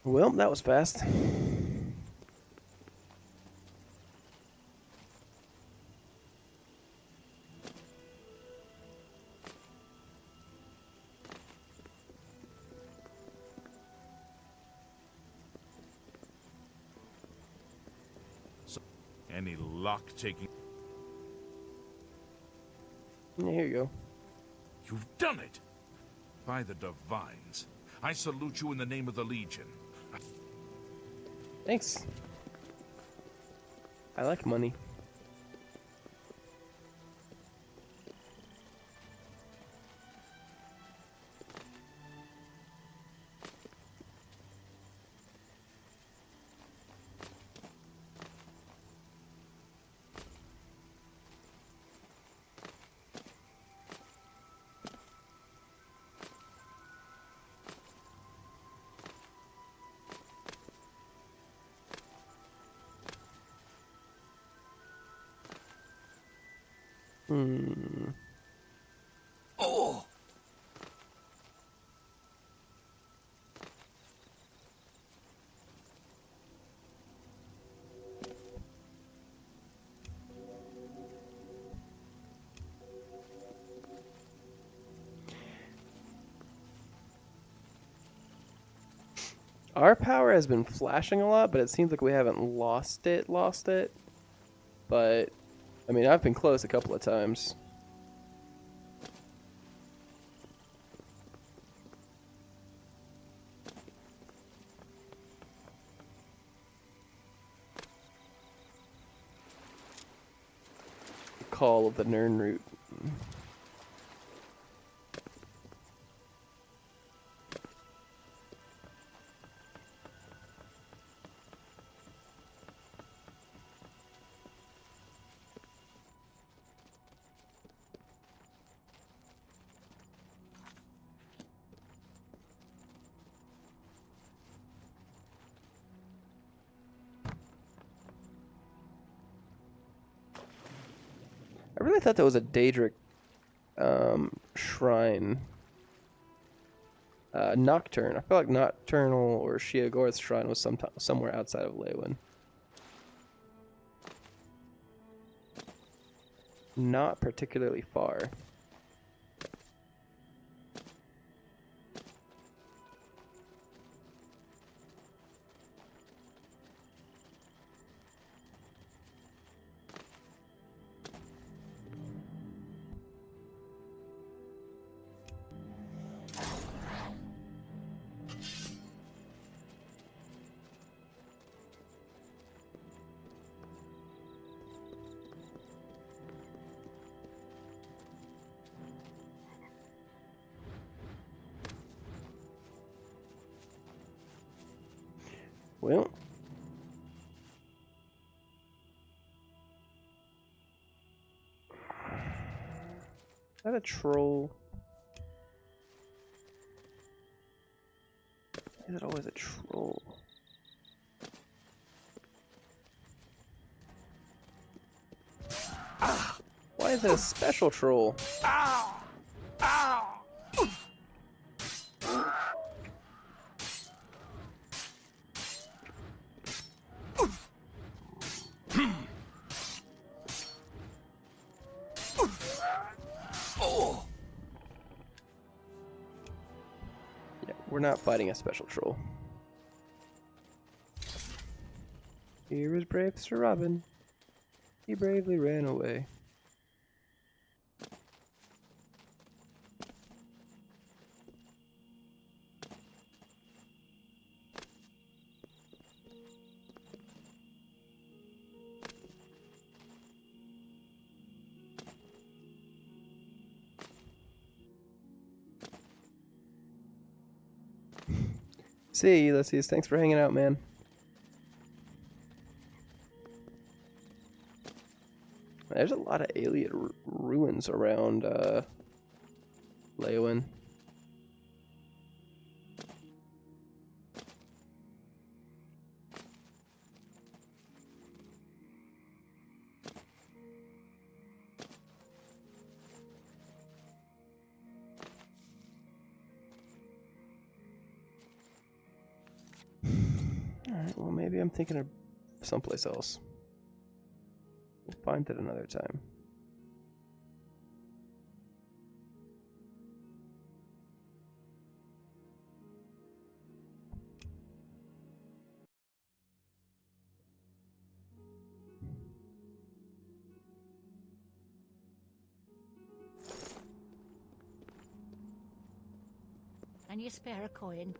Speaker 1: Well, that was fast.
Speaker 7: Any luck taking...
Speaker 1: Yeah, here you go.
Speaker 2: You've done it! By the divines, I salute you in the name of the Legion.
Speaker 1: Thanks. I like money. Hmm.
Speaker 5: Oh!
Speaker 1: Our power has been flashing a lot, but it seems like we haven't lost it. But, I mean, I've been close a couple of times. The call of the Nern route. I really thought that was a Daedric shrine. Nocturne. I feel like Nocturnal or Sheogorath's shrine was somewhere outside of Leywin. Not particularly far. Well, is that a troll? Is it always a troll? Why is it a special troll? Yeah, we're not fighting a special troll. Here is brave Sir Robin. He bravely ran away. See you, Ulysses. Thanks for hanging out, man. There's a lot of alien ruins around Leywin. Alright, well maybe I'm thinking of someplace else. We'll find it another time.
Speaker 6: Can you spare a coin?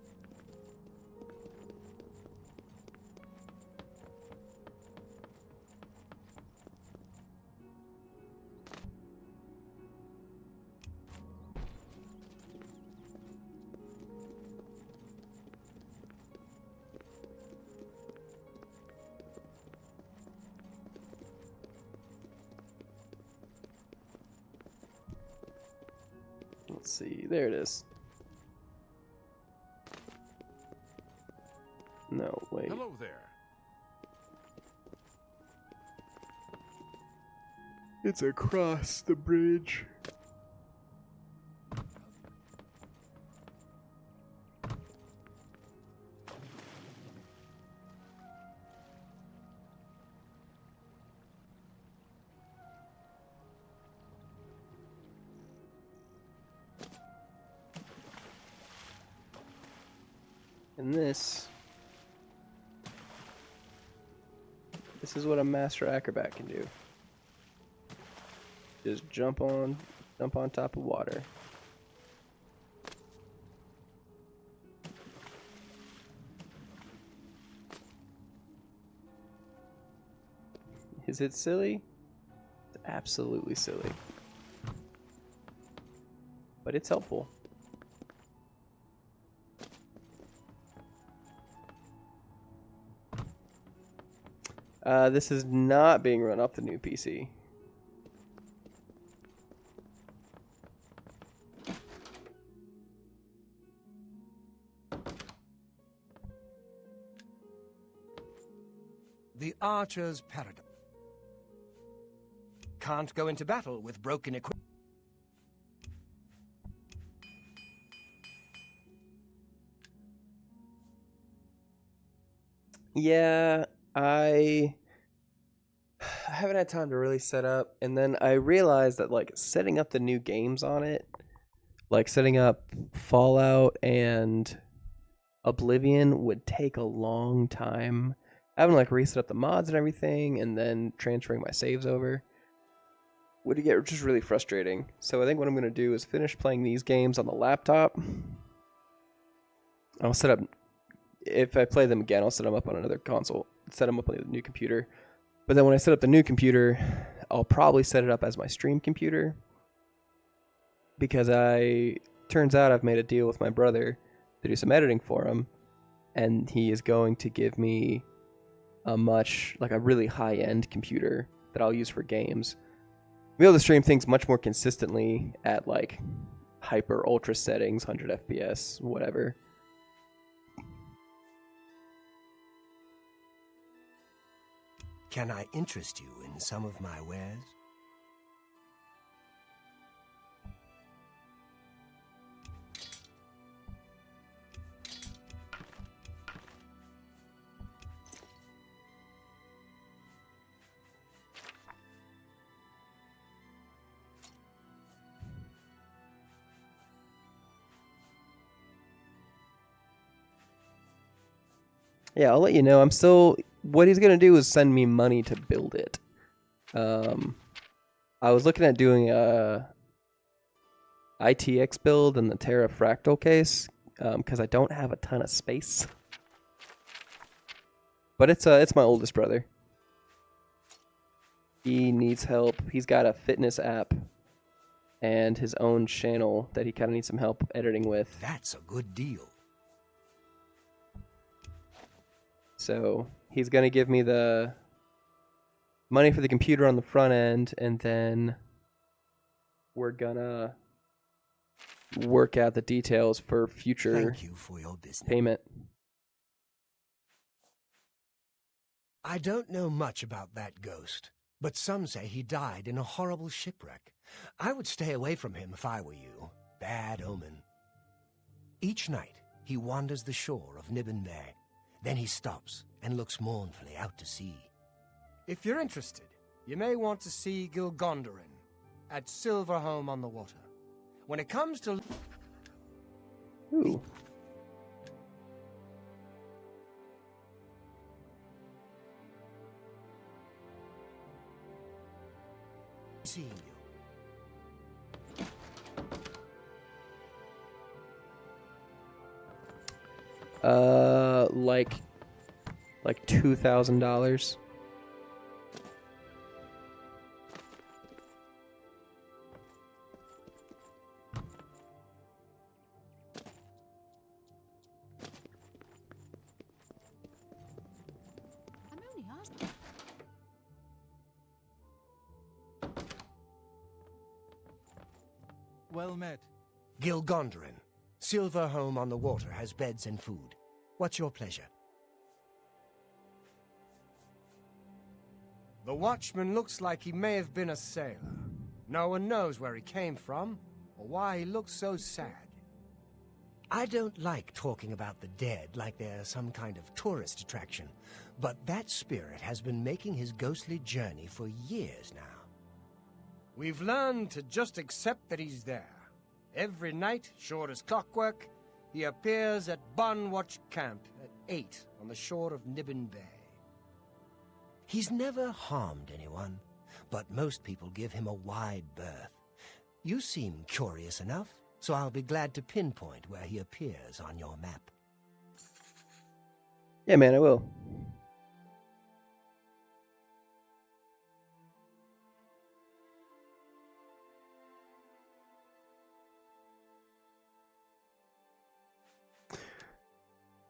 Speaker 1: Let's see, there it is. No, wait.
Speaker 2: Hello there.
Speaker 1: It's across the bridge. And this is what a master acrobat can do. Just jump on top of water. Is it silly? It's absolutely silly. But it's helpful. This is not being run off the new PC.
Speaker 3: The Archer's Paradox. Can't go into battle with broken equipment.
Speaker 1: Yeah, I haven't had time to really set up, and then I realized that like setting up the new games on it, like setting up Fallout and Oblivion would take a long time. Having to like reset up the mods and everything, and then transferring my saves over would get just really frustrating. So I think what I'm gonna do is finish playing these games on the laptop. I'll set up. If I play them again, I'll set them up on another console, set them up on the new computer. But then when I set up the new computer, I'll probably set it up as my stream computer. Because turns out I've made a deal with my brother to do some editing for him. And he is going to give me a really high-end computer that I'll use for games. I'll be able to stream things much more consistently at like hyper ultra settings, 100 FPS, whatever.
Speaker 3: Can I interest you in some of my wares?
Speaker 1: Yeah, I'll let you know. What he's going to do is send me money to build it. I was looking at doing a ITX build in the Terra Fractal case, because I don't have a ton of space. But it's my oldest brother. He needs help. He's got a fitness app and his own channel that he kind of needs some help editing with.
Speaker 3: That's a good deal.
Speaker 1: So he's going to give me the money for the computer on the front end, and then we're going to work out the details for future
Speaker 3: Thank you for your business.
Speaker 1: payment.
Speaker 3: I don't know much about that ghost, but some say he died in a horrible shipwreck. I would stay away from him if I were you. Bad omen. Each night, he wanders the shore of Nibbin Bay. Then he stops and looks mournfully out to sea. If you're interested, you may want to see Gilgondarin at Silverholm on the Water. When it comes to...
Speaker 1: Ooh.
Speaker 3: seeing you.
Speaker 1: Like $2,000.
Speaker 6: I'm only asking.
Speaker 3: Well met. Gilgondarin. Silverholm on the Water has beds and food. What's your pleasure? The watchman looks like he may have been a sailor. No one knows where he came from, or why he looks so sad. I don't like talking about the dead like they're some kind of tourist attraction, but that spirit has been making his ghostly journey for years now. We've learned to just accept that he's there. Every night, sure as clockwork, he appears at Bunwatch Camp at 8 on the shore of Nibbin Bay. He's never harmed anyone, but most people give him a wide berth. You seem curious enough, so I'll be glad to pinpoint where he appears on your map.
Speaker 1: Yeah, man, I will.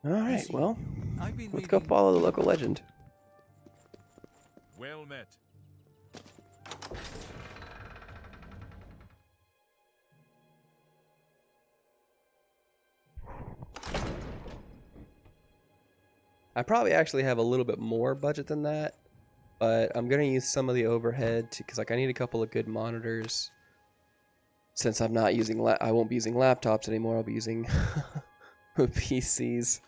Speaker 1: All right, well, let's go follow the local legend.
Speaker 7: Well met.
Speaker 1: I probably actually have a little bit more budget than that, but I'm gonna use some of the overhead because like I need a couple of good monitors. Since I'm not using, I won't be using laptops anymore. I'll be using PCs.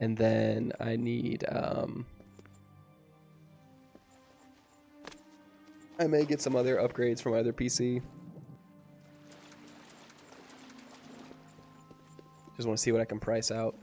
Speaker 1: And then I need, I may get some other upgrades from my other PC. Just want to see what I can price out.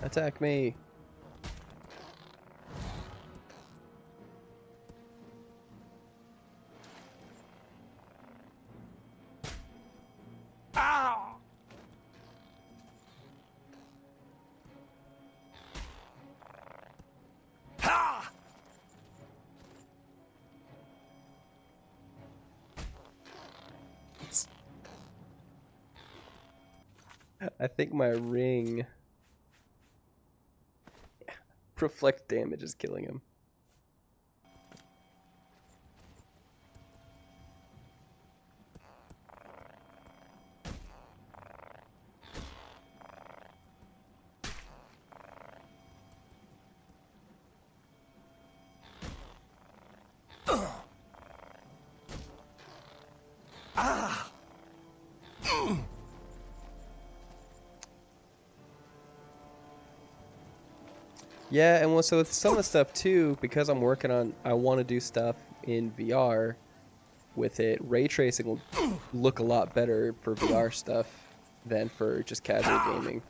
Speaker 1: Attack me. I think my ring reflect damage is killing him. Yeah, and well, so with some of the stuff too, because I'm working on, I want to do stuff in VR with it. Ray tracing will look a lot better for VR stuff than for just casual gaming.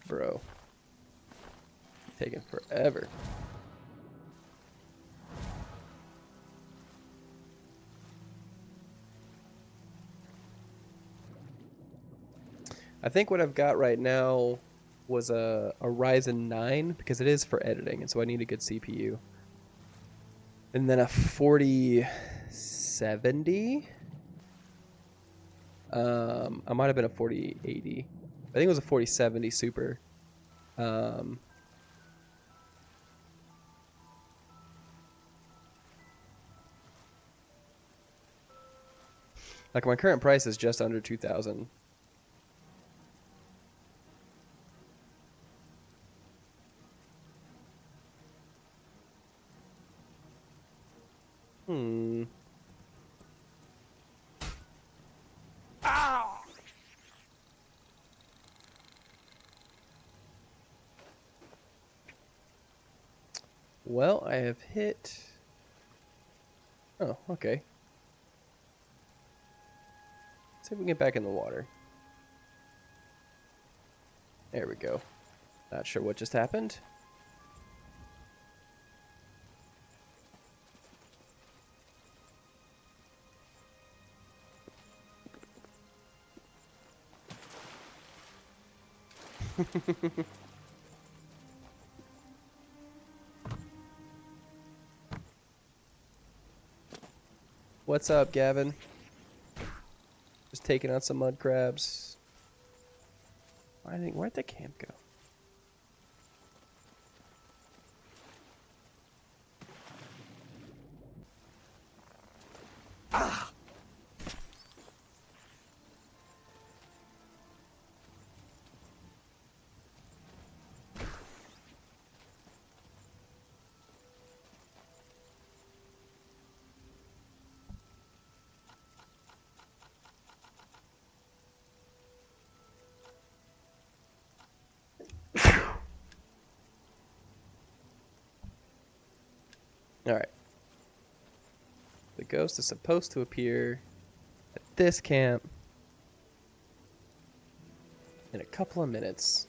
Speaker 1: Bro. Taking forever. I think what I've got right now was a Ryzen 9 because it is for editing, and so I need a good CPU. And then a 4070. I might have been a 4080. I think it was a 4070 Super. Like my current price is just under 2,000. Well, I have hit... Oh, okay. Let's see if we can get back in the water. There we go. Not sure what just happened. What's up, Gavin? Just taking out some mud crabs. Where'd the camp go? Alright. The ghost is supposed to appear at this camp in a couple of minutes.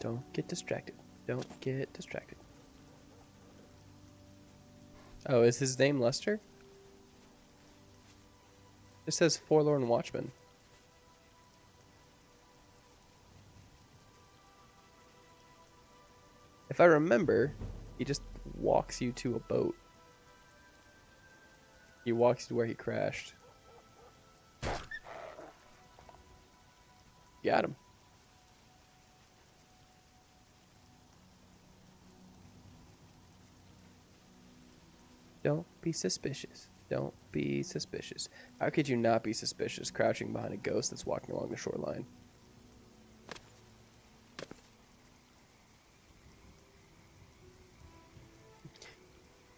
Speaker 1: Don't get distracted. Don't get distracted. Oh, is his name Lester? It says Forlorn Watchman. If I remember, he just walks you to a boat. He walks you to where he crashed. Got him. Don't be suspicious. Don't be suspicious. How could you not be suspicious crouching behind a ghost that's walking along the shoreline?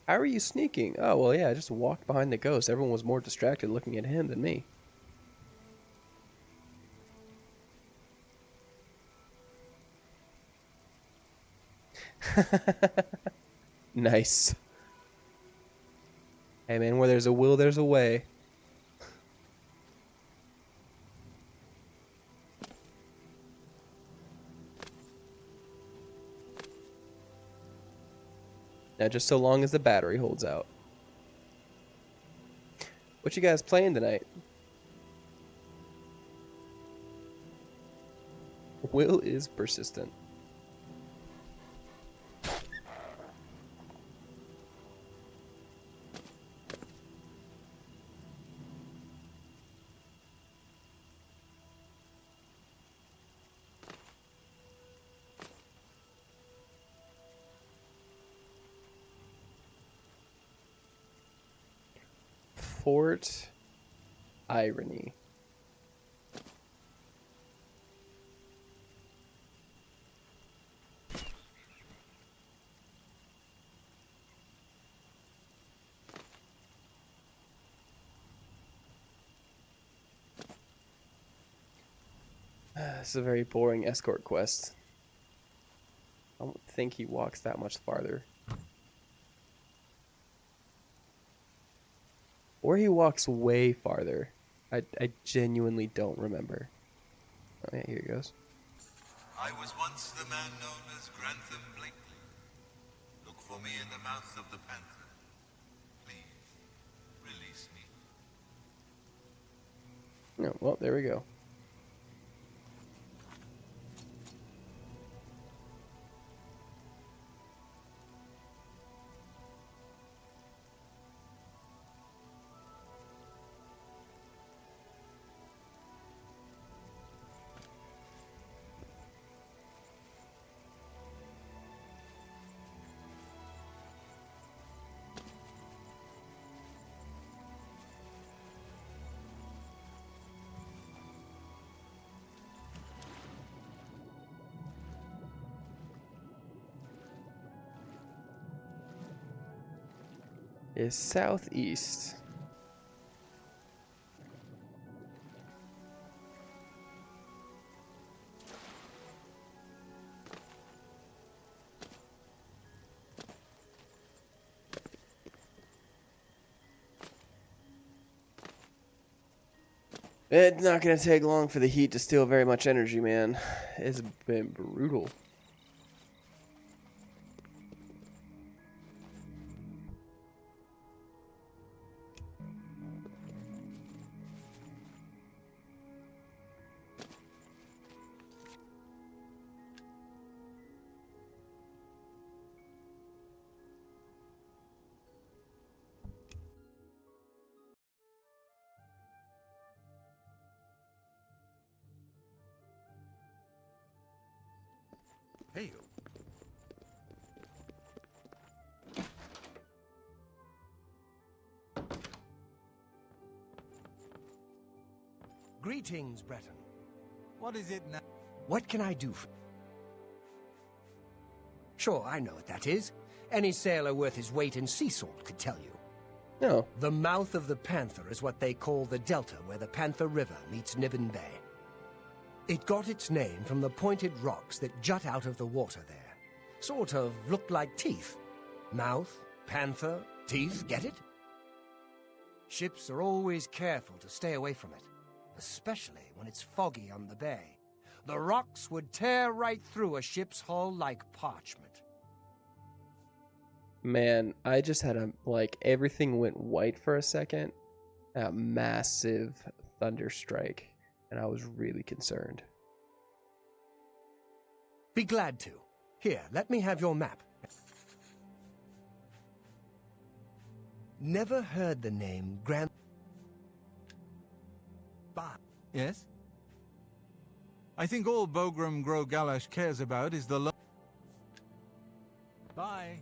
Speaker 1: How are you sneaking? Oh, well, yeah, I just walked behind the ghost. Everyone was more distracted looking at him than me. Nice. Hey, man, where there's a will, there's a way. Now, just so long as the battery holds out. What you guys playing tonight? Will is persistent. Fort Irony. This is a very boring escort quest. I don't think he walks that much farther. Or he walks way farther. I genuinely don't remember. Oh yeah, here he goes.
Speaker 11: I was once the man known as Grantham Blakely. Look for me in the mouth of the panther. Please, release me.
Speaker 1: Oh, well, there we go. Is southeast. It's not going to take long for the heat to steal very much energy, man. It's been brutal.
Speaker 5: Hey,
Speaker 3: Greetings, Breton.
Speaker 11: What is it now?
Speaker 3: What can I do for... Sure, I know what that is. Any sailor worth his weight in sea salt could tell you.
Speaker 1: No.
Speaker 3: The mouth of the Panther is what they call the delta where the Panther River meets Nibbin Bay. It got its name from the pointed rocks that jut out of the water there. Sort of look like teeth. Mouth, panther, teeth, get it? Ships are always careful to stay away from it, especially when it's foggy on the bay. The rocks would tear right through a ship's hull like parchment.
Speaker 1: Man, I just had everything went white for a second. A massive thunder strike, and I was really concerned.
Speaker 3: Be glad to. Here, let me have your map. Never heard the name Grand...
Speaker 11: Yes? I think all Bogram Gro Galash cares about is the... Bye.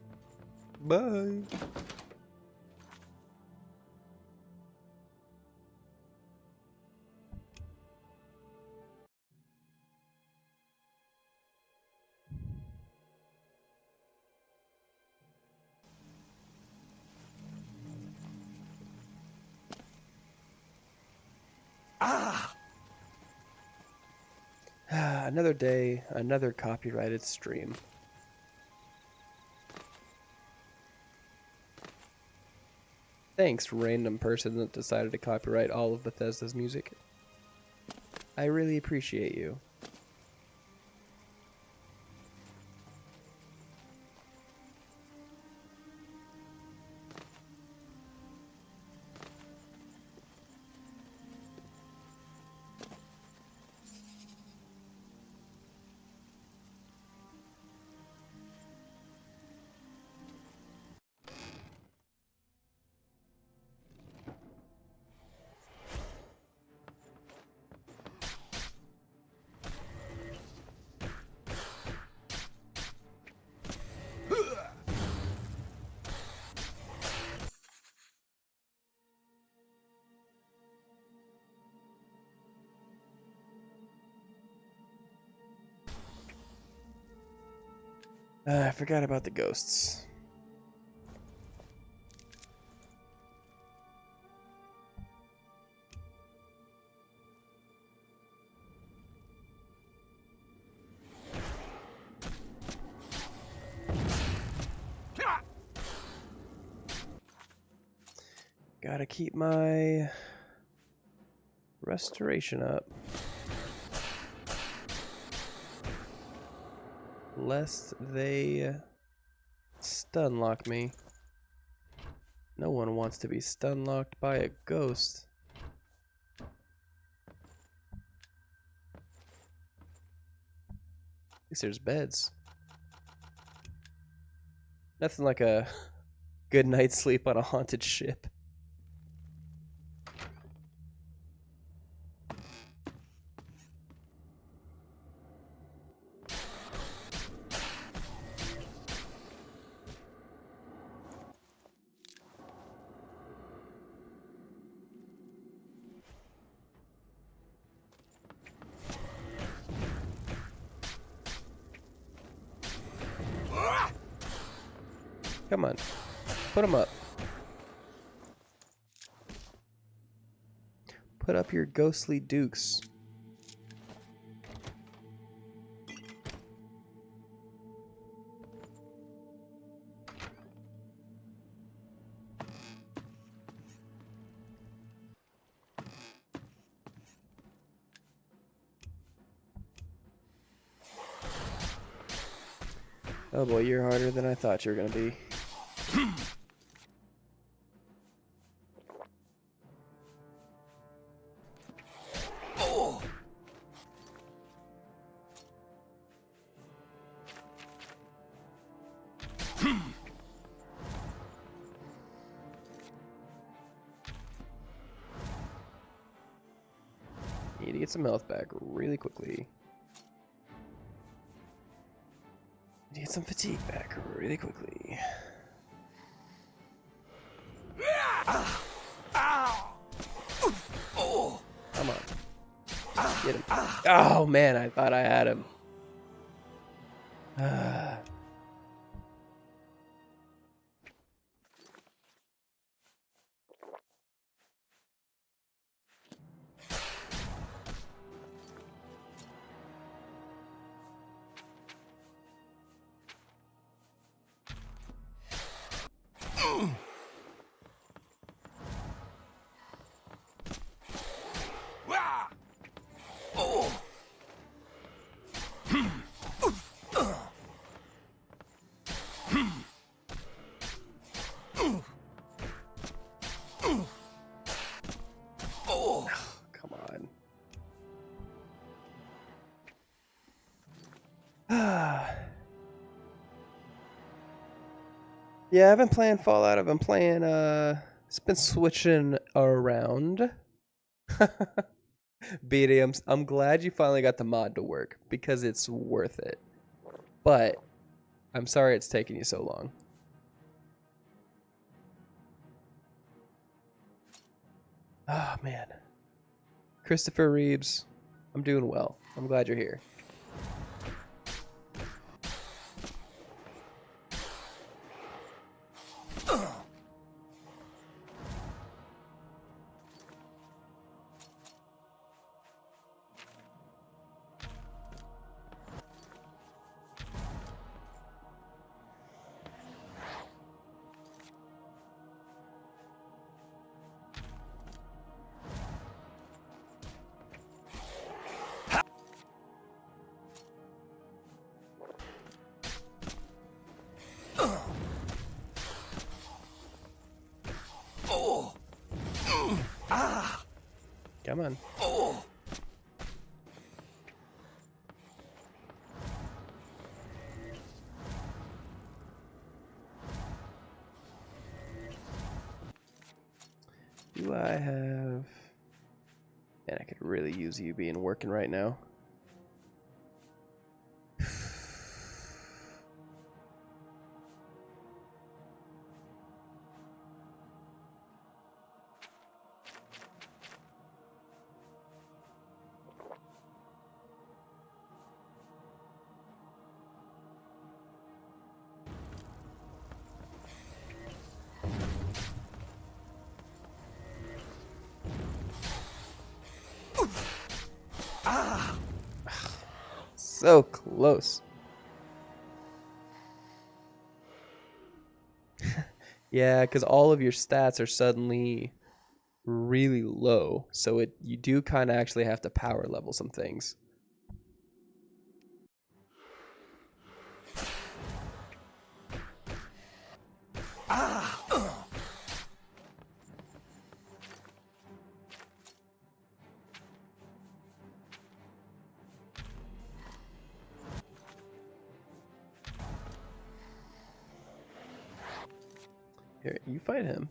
Speaker 1: Bye. Another day, another copyrighted stream. Thanks, random person that decided to copyright all of Bethesda's music. I really appreciate you. I forgot about the ghosts. Gotta keep my restoration up. Lest they stun lock me. No one wants to be stun locked by a ghost. At least there's beds. Nothing like a good night's sleep on a haunted ship. Come on, put them up. Put up your ghostly dukes. Oh boy, you're harder than I thought you were gonna be. Need to get some health back really quickly. Need to get some fatigue back really quickly. Come on. Get him. Oh man, I thought I had him. Come on. Yeah, I've been playing Fallout. I've been playing, it's been switching around. BD, I'm glad you finally got the mod to work, because it's worth it. But, I'm sorry it's taking you so long. Oh, man. Christopher Reeves, I'm doing well. I'm glad you're here. Come on. Do I have... Man, I could really use you being working right now. So close. Yeah, because all of your stats are suddenly really low, so you do kind of actually have to power level some things. Here, you fight him.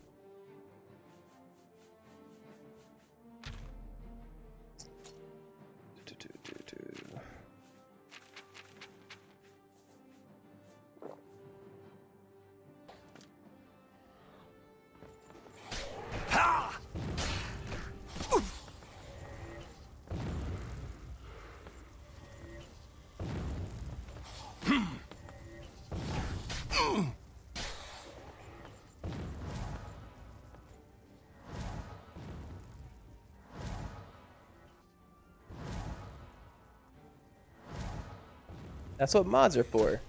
Speaker 1: That's what mods are for.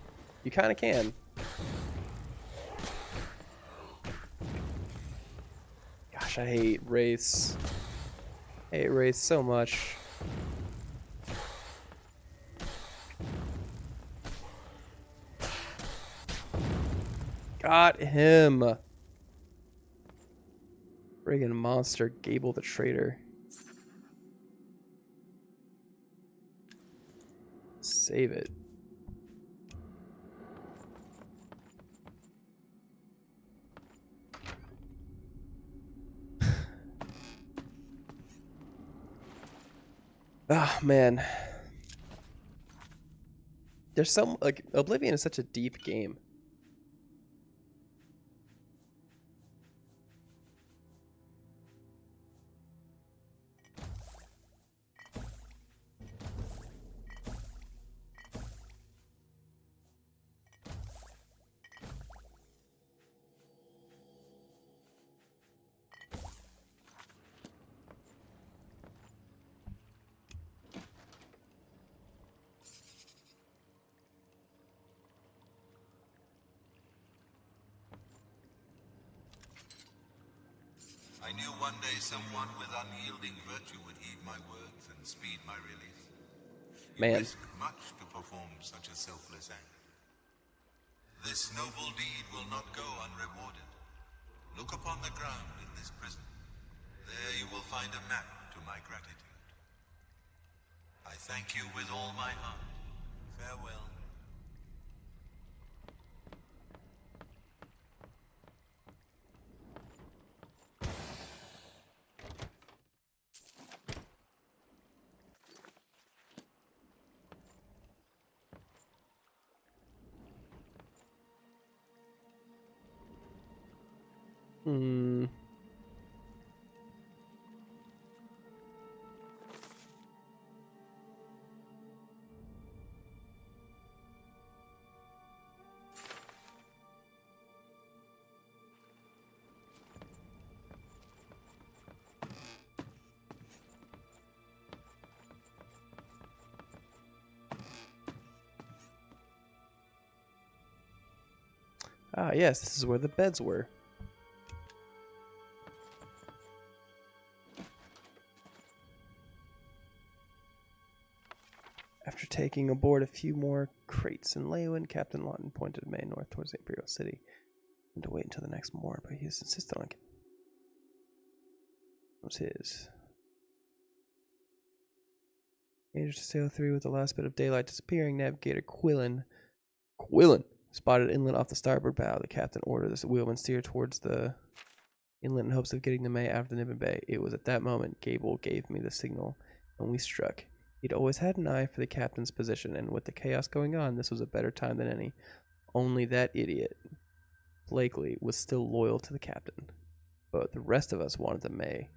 Speaker 1: You kind of can. Gosh, I hate Wraiths. I hate Wraiths so much. Got him. Friggin' monster, Gable the traitor. Save it. Oh man. There's some, like, Oblivion is such a deep game.
Speaker 11: I knew one day someone with unyielding virtue would heed my words and speed my release. You
Speaker 1: Man.
Speaker 11: risk much to perform such a selfless act. This noble deed will not go unrewarded. Look upon the ground in this prison. There you will find a map to my gratitude. I thank you with all my heart. Farewell.
Speaker 1: Hmm. Ah, yes, this is where the beds were. After taking aboard a few more crates in Leeuwin, Captain Lawton pointed May north towards the Imperial City and to wait until the next morning, but he insisted on it. It was his. Managed to sail through with the last bit of daylight disappearing. Navigator Quillen spotted inland off the starboard bow. The captain ordered the wheelman steer towards the inlet in hopes of getting the May out of the Niven Bay. It was at that moment Gable gave me the signal, and we struck. He'd always had an eye for the captain's position, and with the chaos going on, this was a better time than any. Only that idiot, Blakely, was still loyal to the captain, but the rest of us wanted the May.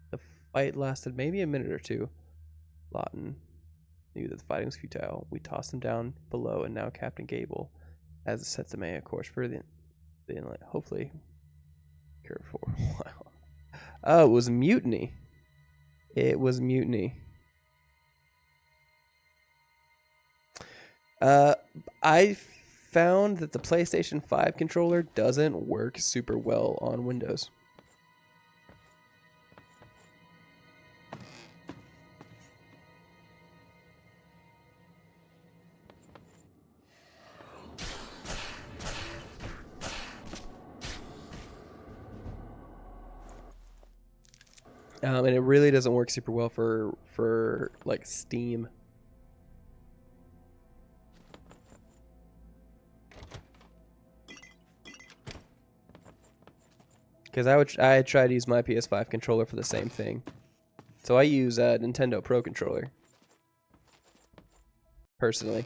Speaker 1: The fight lasted maybe a minute or two. Lawton knew that the fighting was futile. We tossed him down below, and now Captain Gable has set the May a course for the inlet. Hopefully, cure for a while. Oh, it was mutiny. It was mutiny. I found that the PlayStation 5 controller doesn't work super well on Windows. And it really doesn't work super well for like Steam. Because I tried to use my PS5 controller for the same thing. So I use a Nintendo Pro controller. Personally.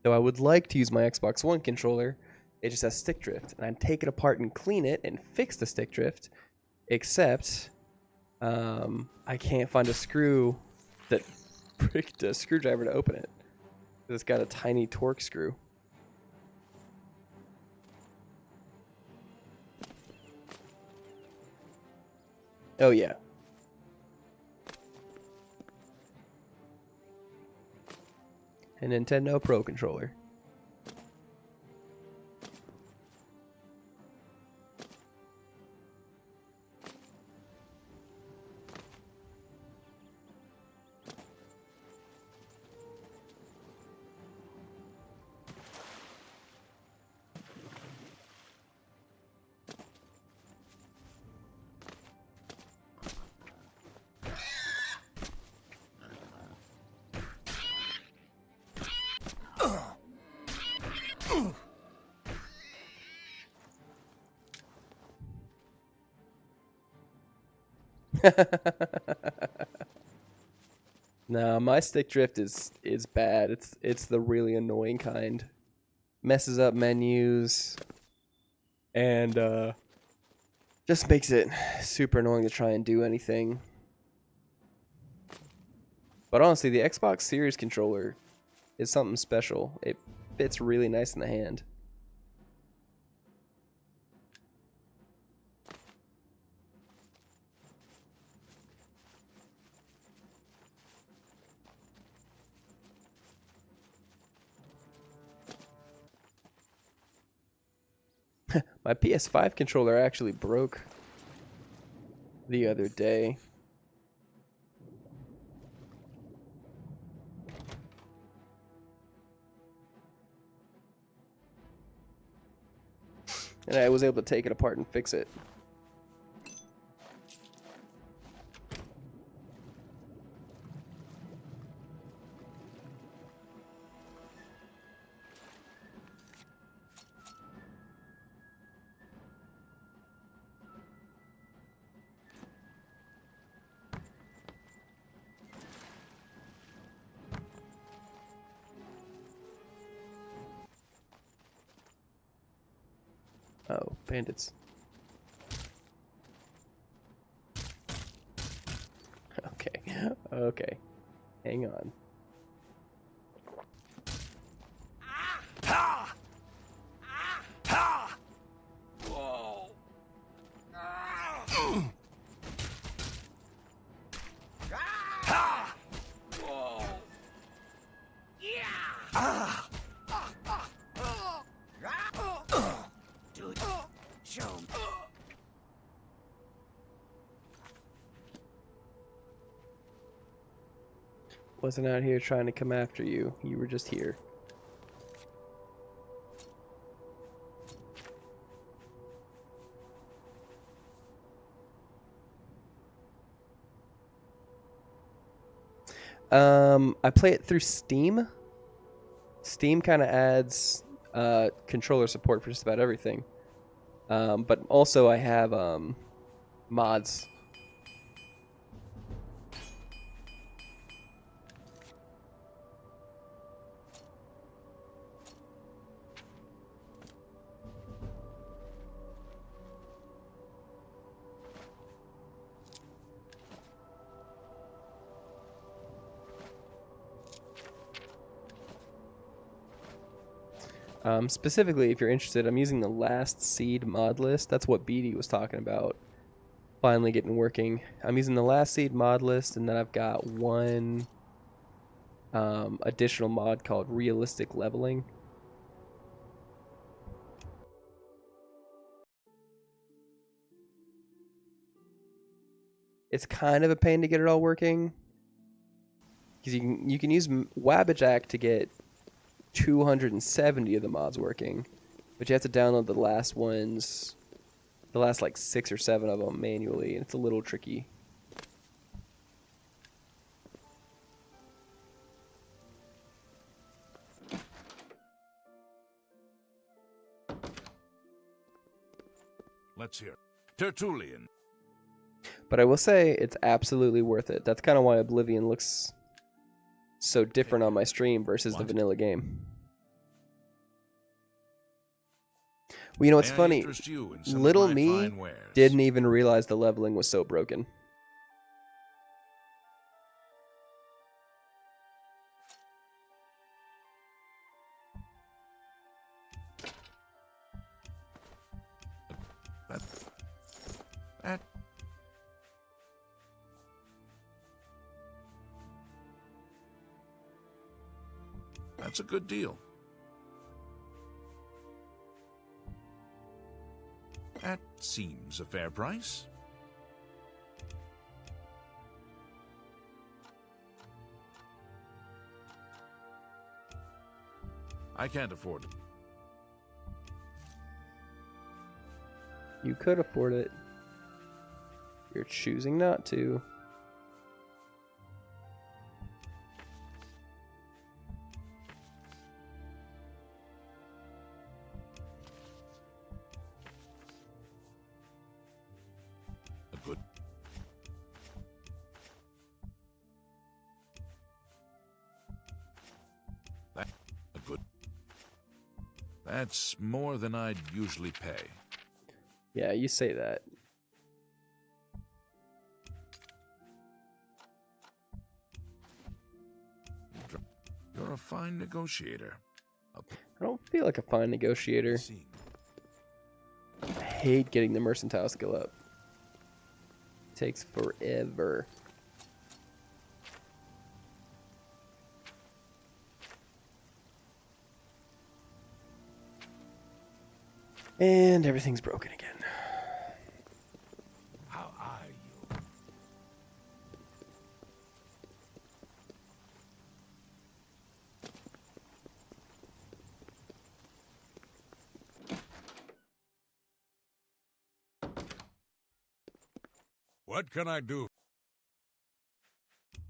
Speaker 1: Though I would like to use my Xbox One controller, it just has stick drift. And I'd take it apart and clean it and fix the stick drift. Except, I can't find a screw that bricked a screwdriver to open it. It's got a tiny torque screw. Oh yeah. A Nintendo Pro controller. Nah, my stick drift is bad. It's the really annoying kind. Messes up menus and just makes it super annoying to try and do anything. But honestly, the Xbox Series controller is something special. It fits really nice in the hand. My PS5 controller actually broke the other day. And I was able to take it apart and fix it. Oh, bandits. Okay, okay. Hang on. Wasn't out here trying to come after you. You were just here. I play it through Steam. Steam kind of adds controller support for just about everything. But also I have mods. Specifically, if you're interested, I'm using the Last Seed mod list. That's what BD was talking about. Finally getting working. I'm using the Last Seed mod list, and then I've got one additional mod called Realistic Leveling. It's kind of a pain to get it all working, because you can use Wabbajack to get 270 of the mods working, but you have to download the last ones, the last like 6 or 7 of them manually, and it's a little tricky.
Speaker 2: Let's hear. Tertullian.
Speaker 1: But I will say it's absolutely worth it. That's kind of why Oblivion looks so different on my stream versus the vanilla game. Well, you know what's
Speaker 2: May I
Speaker 1: funny?
Speaker 2: interest you in some of
Speaker 1: Little
Speaker 2: my
Speaker 1: me
Speaker 2: fine wares?
Speaker 1: didn't even realize the leveling was so broken.
Speaker 2: That's a good deal. That seems a fair price. I can't afford it.
Speaker 1: You could afford it. You're choosing not to.
Speaker 2: Good. That's more than I'd usually pay.
Speaker 1: Yeah, you say that.
Speaker 2: You're a fine negotiator.
Speaker 1: I don't feel like a fine negotiator. I hate getting the mercantile skill up. It takes forever. And everything's broken again.
Speaker 5: How are you?
Speaker 4: What can I do?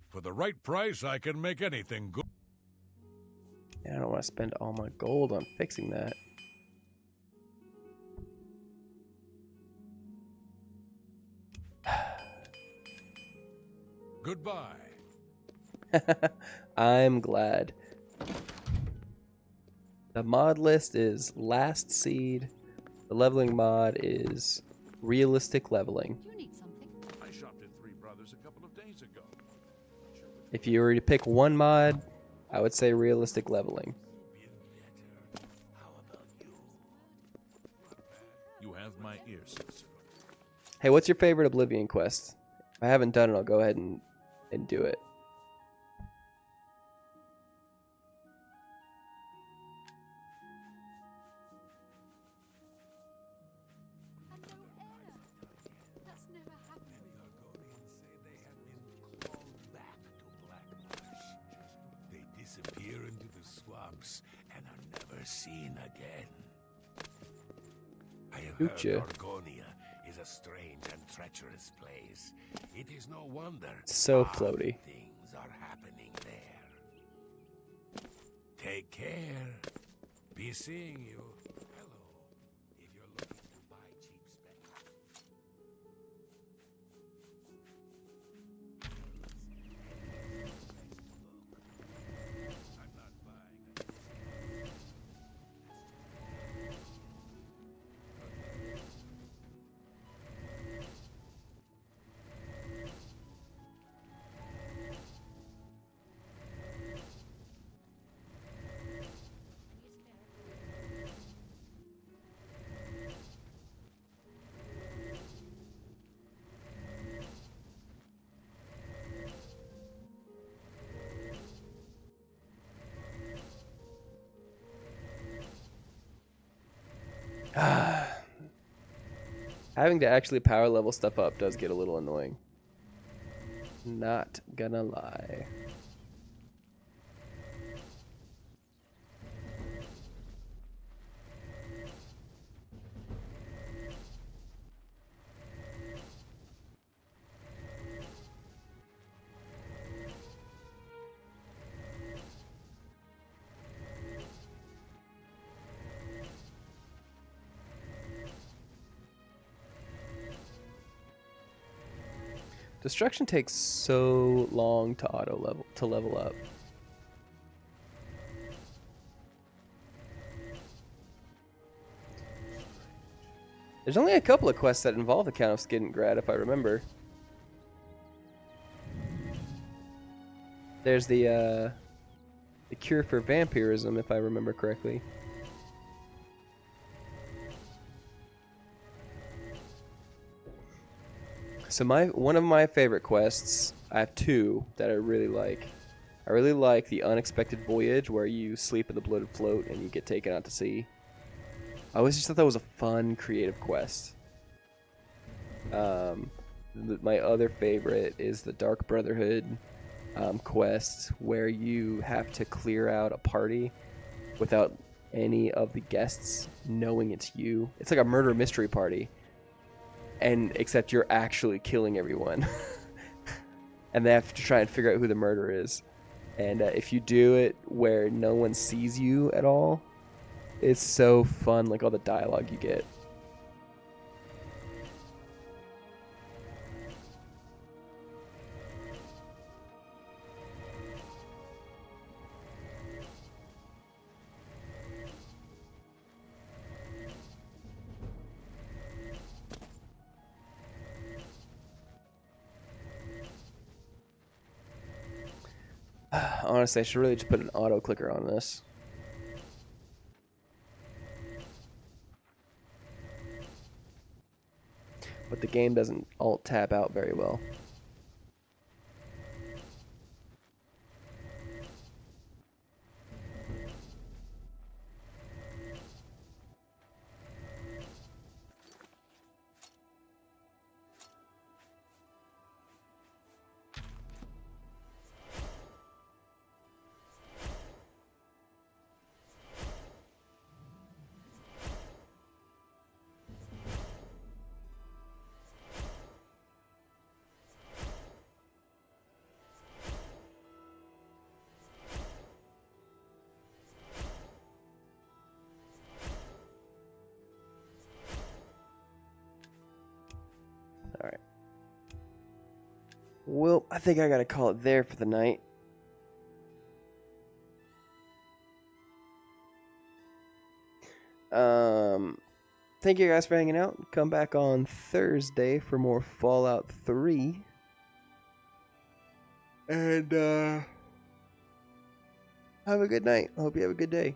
Speaker 4: For the right price, I can make anything good.
Speaker 1: Yeah, I don't want to spend all my gold on fixing that.
Speaker 4: Goodbye.
Speaker 1: I'm glad. The mod list is Last Seed. The leveling mod is Realistic Leveling.
Speaker 6: Do you need something?
Speaker 2: I shopped at Three Brothers a couple of days ago.
Speaker 1: If you were to pick one mod, I would say Realistic Leveling.
Speaker 2: You have my ears.
Speaker 1: Hey, what's your favorite Oblivion quest? If I haven't done it, I'll go ahead and do it.
Speaker 6: That's never happened.
Speaker 5: They disappear into the swamps and are never seen again. I have heard
Speaker 1: Gotcha.
Speaker 5: Gorgonia is a strange and treacherous place. It is no wonder
Speaker 1: So
Speaker 5: odd
Speaker 1: floaty.
Speaker 5: things are happening there. Take care. Be seeing you. Hello. If you're looking to buy cheap spec. I'm not buying.
Speaker 1: Having to actually power level stuff up does get a little annoying. Not gonna lie. Destruction takes so long to level up. There's only a couple of quests that involve the Count of Skiddengrad, if I remember. There's the cure for vampirism, if I remember correctly. So one of my favorite quests, I have two that I really like. I really like the Unexpected Voyage, where you sleep in the bloated float and you get taken out to sea. I always just thought that was a fun, creative quest. My other favorite is the Dark Brotherhood quest, where you have to clear out a party without any of the guests knowing it's you. It's like a murder mystery party, and except you're actually killing everyone. And they have to try and figure out who the murderer is. And if you do it where no one sees you at all, it's so fun, like all the dialogue you get. Honestly, I should really just put an auto clicker on this. But the game doesn't alt tab out very well. Alright. Well, I think I gotta call it there for the night. Thank you guys for hanging out. Come back on Thursday for more Fallout 3. And, have a good night. I hope you have a good day.